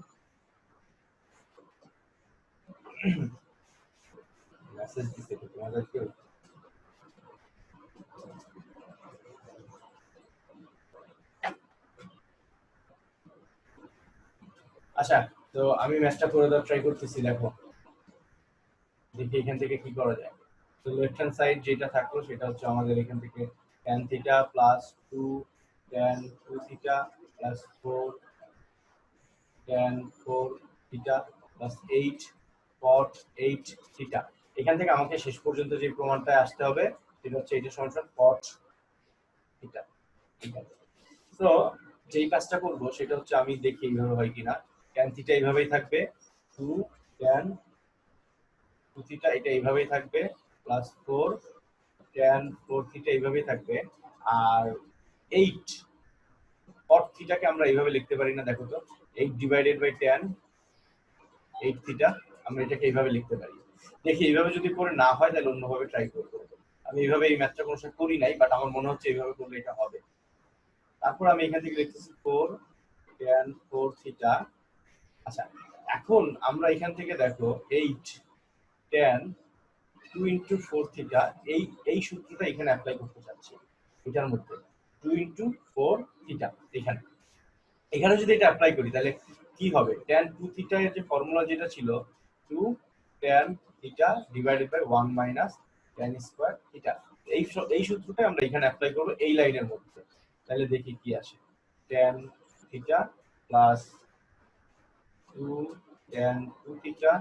[SPEAKER 1] মেসেজ দিতে তো তোমাদের কেউ। আচ্ছা, তো আমি ম্যাথটা করে দেওয়ার ট্রাই করতেছি, দেখো দেখি এখান থেকে কি করা যায়। তো লেফট হ্যান্ড সাইড যেটা থাকলো সেটা হচ্ছে আমাদের এখান থেকে tan theta plus 2 tan 2 theta plus 4 tan 4 theta plus 8 cot 8 theta. এখান থেকে আমাকে শেষ পর্যন্ত যে প্রমাণটা আসতে হবে সেটা হচ্ছে এটা সমান cot থিটা। ঠিক আছে, তো যেই কাজটা করব সেটা হচ্ছে আমি দেখি এইভাবে হয় কিনা। tan থিটা এইভাবেই থাকবে, 2 tan 2 থিটা এটা এইভাবেই থাকবে প্লাস 4 tan 4 থিটা এইভাবেই থাকবে। আর 8 cot থিটাকে আমরা এইভাবে লিখতে পারি না, দেখো তো 8 ডিভাইডেড বাই tan 8 থিটা, আমরা এটাকে এইভাবে লিখতে পারি। দেখি এইভাবে যদি করে না হয় তাহলে অন্যভাবে ট্রাই করব। আমি এইভাবে এই ম্যাথটা কোনো সময় করি নাই, বাট আমার মনে হচ্ছে এইভাবে করলে এটা হবে। তারপর আমি এখান থেকে লিখতেছি 4 tan 4 থিটা। আচ্ছা, এখন আমরা এখান থেকে দেখো 8 tan 2 ইন্টু 4 থিটা, এই সূত্রটা এখানে অ্যাপ্লাই করতে চাচ্ছি এটার মধ্যে। 2 ইন্টু 4 থিটা এখানে, এখানে যদি এটা অ্যাপ্লাই করি তাহলে কি হবে, tan 2 থিটা এর যে ফর্মুলা যেটা ছিল 2 tan theta divided by 1 minus tan square theta, এই সূত্রটা আমরা এখানে অ্যাপ্লাই করব এই লাইনের মধ্যে। তাহলে দেখি কি আসে, tan theta plus 2 tan 2 theta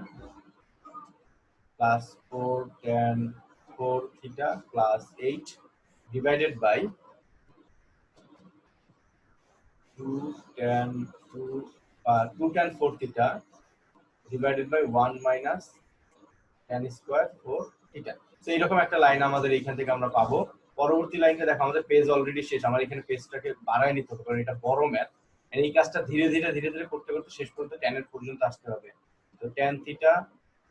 [SPEAKER 1] plus 4 tan 4 theta plus 8 divided by 2 tan 2 tan 4 theta divided by 1 minus tan square 4 theta. তো এইরকম একটা লাইন আমাদের এইখান থেকে আমরা পাবো। পরবর্তী লাইনটা দেখো, আমাদের পেজ অলরেডি শেষ, আমার এখানে পেজটাকে বাড়ায় নিতে হবে কারণ এটা বড় ম্যাথ। এই কাজটা ধীরে ধীরে করতে করতে শেষ পর্যন্ত tan এর পর্যন্ত আসতে হবে। তো tan theta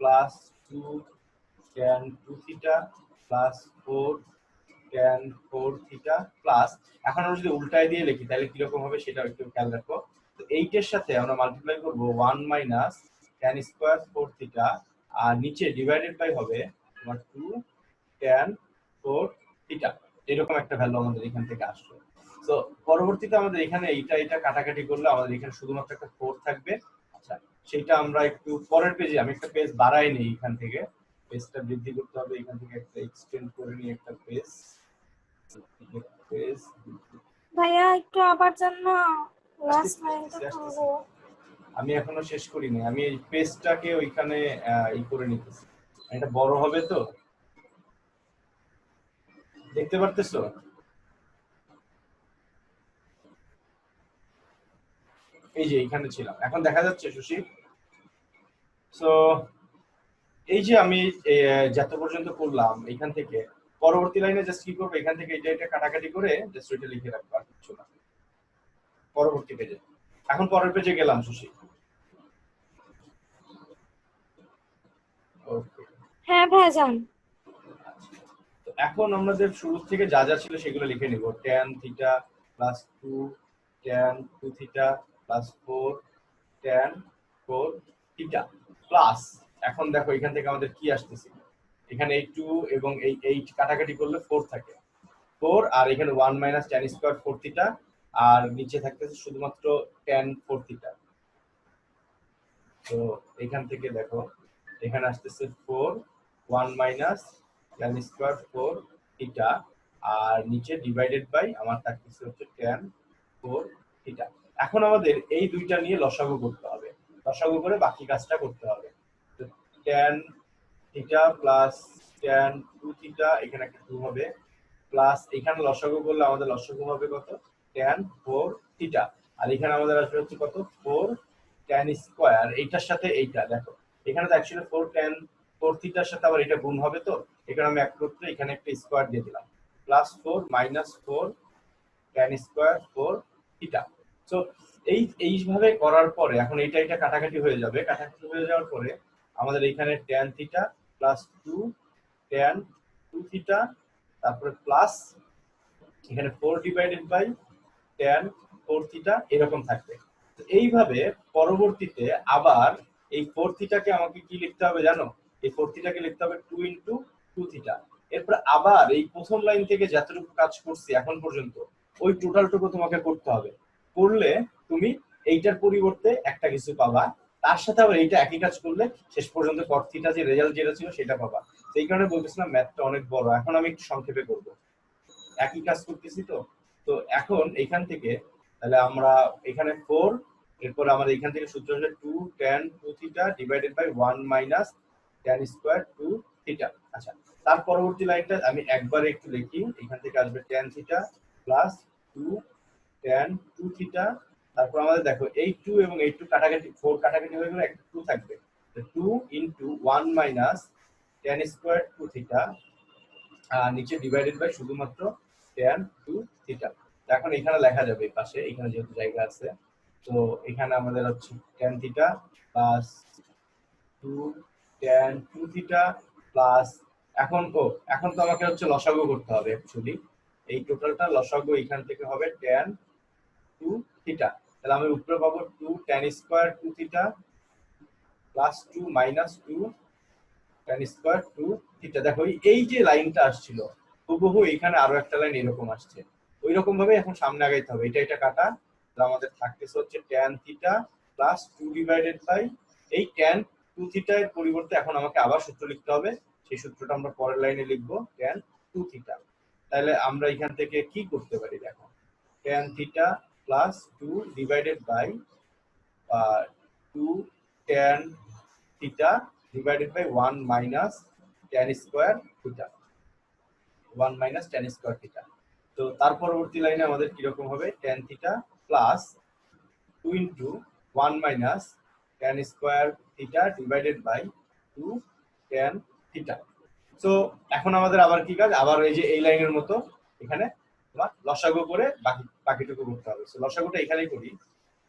[SPEAKER 1] plus 2 tan 2 theta plus 4 tan 4 theta plus, এখন আমরা যদি উল্টায় দিয়ে লিখি তাহলে কি রকম হবে সেটা একটু খেয়াল রাখো। তো 8 এর সাথে আমরা মাল্টিপ্লাই করব 1 মাইনাস tan স্কয়ার 4 থিটা, আর নিচে ডিভাইডেড বাই হবে তোমার 2 tan 4 থিটা। এরকম একটা ভ্যালু আমাদের এখান থেকে আসবে। তো পরবর্তীতে আমাদের এখানে এটা কাটাকাটি করলে আমাদের এখানে শুধুমাত্র একটা 4 থাকবে। আচ্ছা, সেটা আমরা একটু পরের পেজে, আমি একটা পেজ বাড়াই নিই, এখান থেকে পেজটা বৃদ্ধি করতে হবে, এখান থেকে একটা এক্সটেন্ড করে নিই একটা পেজ।
[SPEAKER 3] ভাইয়া একটু আবার জন্য লাস্ট
[SPEAKER 1] আসতেছি,
[SPEAKER 3] লাইনটা
[SPEAKER 1] আসতেছি, আসতেছি।
[SPEAKER 3] পড়বো।
[SPEAKER 1] আমি এখনো শেষ করিনি, আমি এই পেজটাকে ওইখানে ই করে নিতেছি। এটা বড় হবে তো, দেখতে পারতেছো? এই যে এখানে ছিলাম, এখন দেখা যাচ্ছে সুশি? সো এই যে আমি যত পর্যন্ত করলাম এখান থেকে পরবর্তী লাইনে জাস্ট কি করবো, এখান থেকে এটা কাটাকাটি করে জাস্ট ওইটা লিখে রাখবো, আর কিছু না। পরবর্তী পেজে, এখন পরের পেজে গেলাম সুশি। ওকে,
[SPEAKER 3] হ্যাঁ ভাইজান।
[SPEAKER 1] তো এখন আমাদের শুরু থেকে যা যা ছিল সেগুলো লিখে নিব। tan theta plus 2 tan 2 theta plus 4 tan 4 theta plus, এখন দেখো এখান থেকে আমাদের কি আসতেছে, এখানে এই 2 এবং এই 8 কাটাকাটি করলে 4 থাকে, 4 আর এখানে 1 মাইনাস tan স্কয়ার 4 থিটা, আর নিচে থাকতেছে শুধুমাত্র tan 4 থিটা। তো এখান থেকে দেখো এখানে আসতেছে 4 1 মাইনাস tan স্কয়ার 4 থিটা, আর নিচে ডিভাইডেড বাই আমার থাকতেছে হচ্ছে tan 4 থিটা। এখন আমাদের এই দুইটা নিয়ে লসাগু করতে হবে, লসাগু করে বাকি কাজটা করতে হবে। তো tan theta plus tan 2 theta, এখানে একটা 2 হবে, প্লাস এখানে লসাগু করলে আমাদের লসাগু হবে কত, tan 4 থিটা, আর এখানে আমাদের আসবে হচ্ছে কত, 4 tan স্কয়ার, এইটার সাথে এইটা দেখো এখানে তো অ্যাকচুয়ালি 4 tan 4 থিটার সাথে আবার এটা গুণ হবে, তো এখানে আমি এক করতে এখানে একটা স্কয়ার দিয়ে দিলাম, plus 4 minus 4 tan square 4 theta. So এইভাবে করার পরে এখন এটা কাটাকাটি হয়ে যাবে, কাটাকাটি হয়ে যাওয়ার পরে আমাদের এখানে tan theta plus 2 tan 2 theta, তারপরে প্লাস এখানে 4 ডিভাইডেড বাই tan 4 থিটা এরকম থাকবে। তো এইভাবে পরবর্তীতে আবার এই 4 থিটাকে আমাকে কি লিখতে হবে জানো, এই 4 থিটাকে লিখতে হবে 2 ইনটু 2 থিটা। এরপর আবার এই প্রথম লাইন থেকে যতটুকু কাজ করছি এখন পর্যন্ত ওই টোটালটুকু তোমাকে করতে হবে, করলে তুমি এইটার পরিবর্তে একটা কিছু পাবা, তার সাথে আবার এইটা একই কাজ করলে শেষ পর্যন্ত cot থিটা যে রেজাল্ট যেটা ছিল সেটা পাবা। সেই কারণে বলতেছিলাম ম্যাথটা অনেক বড়, এখন আমি একটু সংক্ষেপে করব, একই কাজ করতেছি তো। তো এখন এখান থেকে তাহলে আমরা এখানে 4, এরপর আমাদের এখান থেকে সূত্র হচ্ছে 2 tan 2 theta divided by 1 minus tan square 2 theta. আচ্ছা, তার পরবর্তী লাইনটা আমি একবারে একটু লিখি, এখান থেকে আসবে tan theta plus 2 tan 2 theta, তারপর আমাদের দেখো এই 2 এবং এই 2 কাটাকাটি 4 কাটাকাটি হয়ে গেলে একটা 2 থাকবে, তো 2 into 1 minus tan square 2 theta, আর নিচে ডিভাইডেড বাই শুধুমাত্র tan 2 থিটা। এখন এখানে লেখা যাবে এই পাশে, এখানে যেহেতু জায়গা আছে, তো এখানে আমাদের হচ্ছে tan theta plus 2 tan 2 theta plus, এখন তো আমাকে হচ্ছে লসাগু করতে হবে অ্যাকচুয়ালি, এই টোটালটা লসাগু এখান থেকে হবে tan 2 থিটা, তাহলে আমি উপরে পাবো 2 tan square 2 theta plus 2 minus 2 tan square 2 theta. দেখো এই যে লাইনটা আসছিল হুবহু এখানে আরো একটা লাইন এরকম আসছে, ওই রকম ভাবে এখন সামনে আগাইতে হবে, এটা কাটা, তাহলে আমাদের থাকতেছে হচ্ছে tan theta plus 2 divided by এই tan 2 থিটা এর পরিবর্তে এখন আমাকে আবার সূত্র লিখতে হবে, সেই সূত্রটা আমরা পরের লাইনে লিখবো tan 2 থিটা। তাহলে আমরা এখান থেকে কি করতে পারি দেখো, tan theta plus 2 divided by 2 tan theta divided by 1 minus tan square theta, 1 minus tan square theta। তো তার পরবর্তী লাইনে আমাদের কি রকম হবে, tan theta plus 2 into 1 minus tan square theta divided by 2 tan theta। So এখন আমাদের আবার কি কাজ, আবার এই যে এই লাইনের মতো এখানে তোমার লসাগু করে বাকিটুকু করতে হবে। সো লসাগুটা এখানেই করি,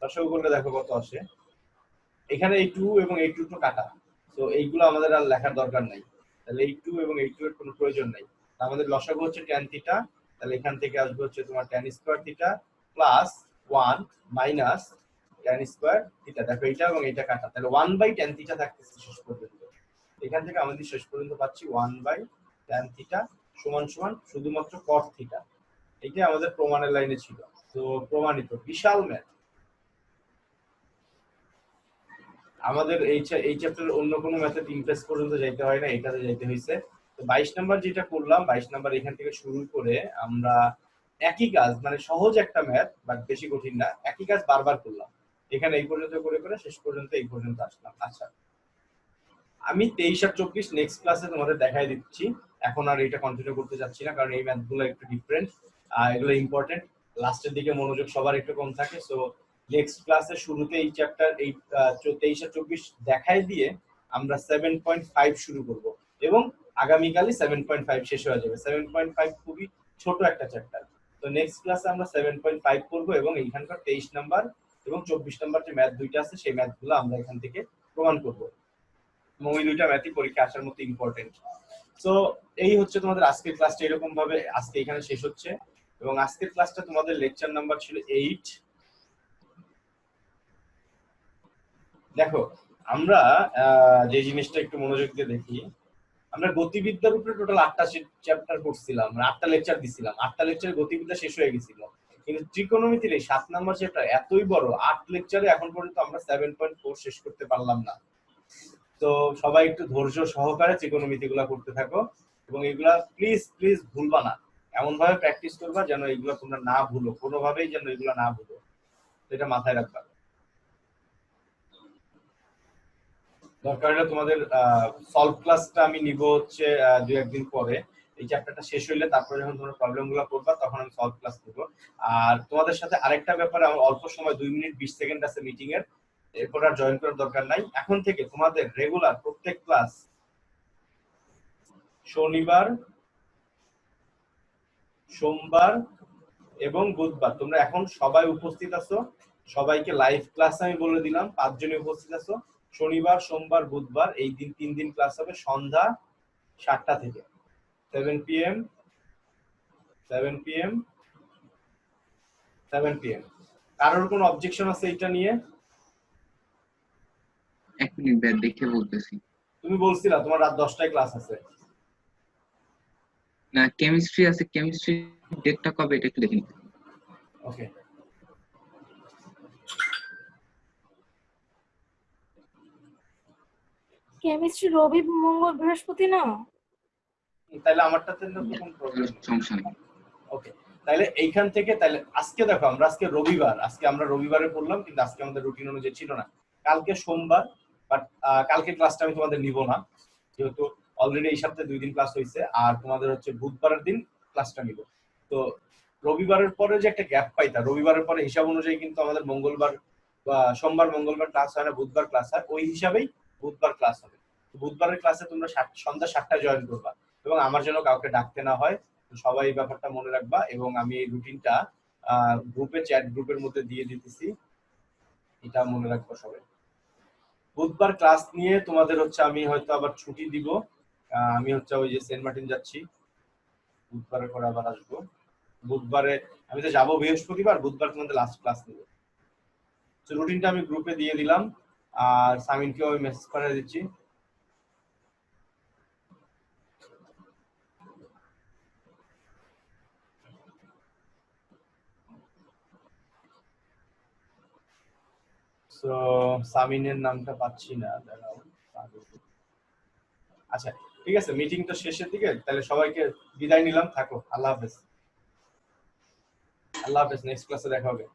[SPEAKER 1] লসাগু করলে দেখো কত আসে, এখানে এই 2 এবং এই 2 তো কাটা, তো এইগুলো আমাদের আর লেখার দরকার নাই, তাহলে এই 2 এবং এই 2 এর কোনো প্রয়োজন নাই। আমাদের লসাগু হচ্ছে tan থিটা, তাহলে এখান থেকে আসবে হচ্ছে তোমার tan square theta plus 1 minus tan square theta, দেখো এইটা এবং এইটা কাটা, তাহলে 1 বাই tan থিটা থাকতেছে শেষ পর্যন্ত। এখান থেকে আমাদের শেষ পর্যন্ত পাচ্ছি 1 বাই tan থিটা সমান সমান শুধুমাত্র cot থিটা, এইটা আমাদের প্রমাণের লাইনে ছিল। তো প্রমাণিত বিশাল ম্যাথ। আমাদের এই চ্যাপ্টারের অন্য কোনো ম্যাথে 3 পেজ পর্যন্ত যাইতে হয় না, এটাতে যাইতে হয়েছে। তো 22 নাম্বার যেটা করলাম, 22 নাম্বার এখান থেকে শুরু করে আমরা একই কাজ, মানে সহজ একটা ম্যাথ বাট বেশি কঠিন না, একই কাজ বারবার করলাম। এখানে এই পর্যন্ত করে করে শেষ পর্যন্ত এই পর্যন্ত আসলাম। আচ্ছা, আমি 23 আর 24 নেক্সট ক্লাসে তোমাদের দেখাই দিচ্ছি। এখন আর এটা কন্টিনিউ করতে যাচ্ছি না, কারণ এই ম্যাথগুলো একটু ডিফারেন্ট, এগুলো ইম্পর্টেন্ট। লাস্টের দিকে মনোযোগ সবার একটু কম থাকে। সো নেক্সট ক্লাসের শুরুতে এই চ্যাপ্টার এই 23 আর 24 দেখাই দিয়ে আমরা 7.5 শুরু করব এবং আগামীকালই 7.5 শেষ হয়ে যাবে। 7.5 খুবই ছোট একটা চ্যাপ্টার। তো নেক্সট ক্লাসে আমরা 7.5 করব এবং এইখানকার 23 নাম্বার এবং 24 নাম্বার যে ম্যাথ দুইটা আছে সেই ম্যাথগুলো আমরা এখান থেকে প্রমাণ করব। এবং ওই দুইটা ম্যাথই পরীক্ষা আসার মতো ইম্পর্টেন্ট। সো এই হচ্ছে তোমাদের আজকের ক্লাসটা, এরকম ভাবে আজকে এখানে শেষ হচ্ছে। এবং আজকের ক্লাসটা তোমাদের লেকচার নাম্বার ছিল 8। দেখো, আমরা যে জিনিসটা একটু মনোযোগ দিয়ে দেখি, আমরা গতিবিদ্যার উপরে টোটাল 8টা চ্যাপ্টার করছিলাম, মানে 8টা লেকচার দিছিলাম। 8টা লেকচারে গতিবিদ্যা শেষ হয়ে গেছিল, কিন্তু ত্রিকোণমিতির এই 7 নাম্বার চ্যাপ্টার এতই বড়, 8 লেকচারে এখন পর্যন্ত আমরা 7.4 শেষ করতে পারলাম না। তো সবাই একটু ধৈর্য সহকারে ত্রিকোণমিতিগুলা করতে থাকো এবং এগুলা প্লিজ প্লিজ ভুলবা না। এমন ভাবে প্র্যাকটিস করবা যেন এগুলো তোমরা না ভুলো, কোনোভাবেই যেন এগুলো না ভুলো, এটা মাথায় রাখবা। দরকার হলে তোমাদের সলভ ক্লাসটা আমি নিব হচ্ছে 2-1 দিন পরে। এই চ্যাপ্টারটা শেষ হইলে তারপরে যখন তোমরা প্রবলেমগুলো করবা তখন আমি সলভ ক্লাস দেব। আর তোমাদের সাথে আরেকটা ব্যাপারে, আমার অল্প সময় 2 মিনিট 20 সেকেন্ড আছে মিটিং এর, এরপর আর জয়েন করার দরকার নাই। এখন থেকে তোমাদের রেগুলার প্রত্যেক ক্লাস শনিবার, সোমবার এবং বুধবার তোমরা এখন সবাই উপস্থিত আছো। সবাইকে লাইভ ক্লাস আমি বলে দিলাম, 5 জনই উপস্থিত আছো। শনিবার, সোমবার, বুধবার এই দিন 3 দিন ক্লাস হবে সন্ধ্যা 7টা থেকে 7 PM 7 PM 7 PM। কারোর কোনো অবজেকশন আছে এটা নিয়ে?
[SPEAKER 4] 1 মিনিট ব্যাট দেখে বলতেছি।
[SPEAKER 1] তুমি বলছিলা তোমার রাত 10টায় ক্লাস আছে।
[SPEAKER 4] না, কেমিস্ট্রি আছে, কেমিস্ট্রি ডেটটা কবে এটা একটু দেখে নিতে।
[SPEAKER 1] ওকে,
[SPEAKER 3] কেমিস্ট্রি রবি মঙ্গল বৃহস্পতি না?
[SPEAKER 1] তাহলে আমারটাতে তো কোনো প্রবলেম নেই।
[SPEAKER 4] সমস্যা নেই।
[SPEAKER 1] ওকে, তাহলে এইখান থেকে তাহলে আজকে দেখো, আমরা আজকে রবিবার, আজকে আমরা রবিবারে পড়লাম, কিন্তু আজকে আমাদের রুটিন অনুযায়ী ছিল না। কালকে সোমবার, বাট কালকে ক্লাসটা আমি তোমাদের নিব না, যেহেতু অলরেডি এই সপ্তাহে 2 দিন ক্লাস হয়েছে। আর তোমাদের হচ্ছে বুধবারের দিন ক্লাসটা নিব। তো রবিবারের পরে যে একটা গ্যাপ পাইতা, রবিবারের পরে হিসাব অনুযায়ী কিন্তু আমাদের মঙ্গলবার বা সোমবার মঙ্গলবার ক্লাস হয় না, বুধবার ক্লাস হয়, ওই হিসাবেই বুধবার ক্লাস হবে। বুধবারের ক্লাসে তোমরা সন্ধ্যা 7টায় জয়েন করবা এবং আমার জন্য কাউকে ডাকতে না হয়। সবাই এই ব্যাপারটা মনে রাখবা এবং আমি এই রুটিনটা গ্রুপে, চ্যাট গ্রুপের মধ্যে দিয়ে দিতেছি, এটা মনে রাখবা সবাই। বুধবার ক্লাস নিয়ে তোমাদের হচ্ছে আমি হয়তো আবার ছুটি দিব। আমি হচ্ছে ওই যে সেন্ট মার্টিন যাচ্ছি, বুধবারের পরে আবার আসবো। বুধবারে আমি তো যাবো বৃহস্পতিবার, বুধবার তোমাদের লাস্ট ক্লাস নেব। তো রুটিনটা আমি গ্রুপে দিয়ে দিলাম আর সামিনকেও আমি মেসেজ করে দিচ্ছি। তো সামিনের নামটা পাচ্ছি না, দাঁড়াও। আচ্ছা ঠিক আছে, মিটিং তো শেষের দিকে, তাহলে সবাইকে বিদায় নিলাম, থাকো, আল্লাহ হাফেজ। আল্লাহ হাফেজ, নেক্সট ক্লাসে দেখা হবে।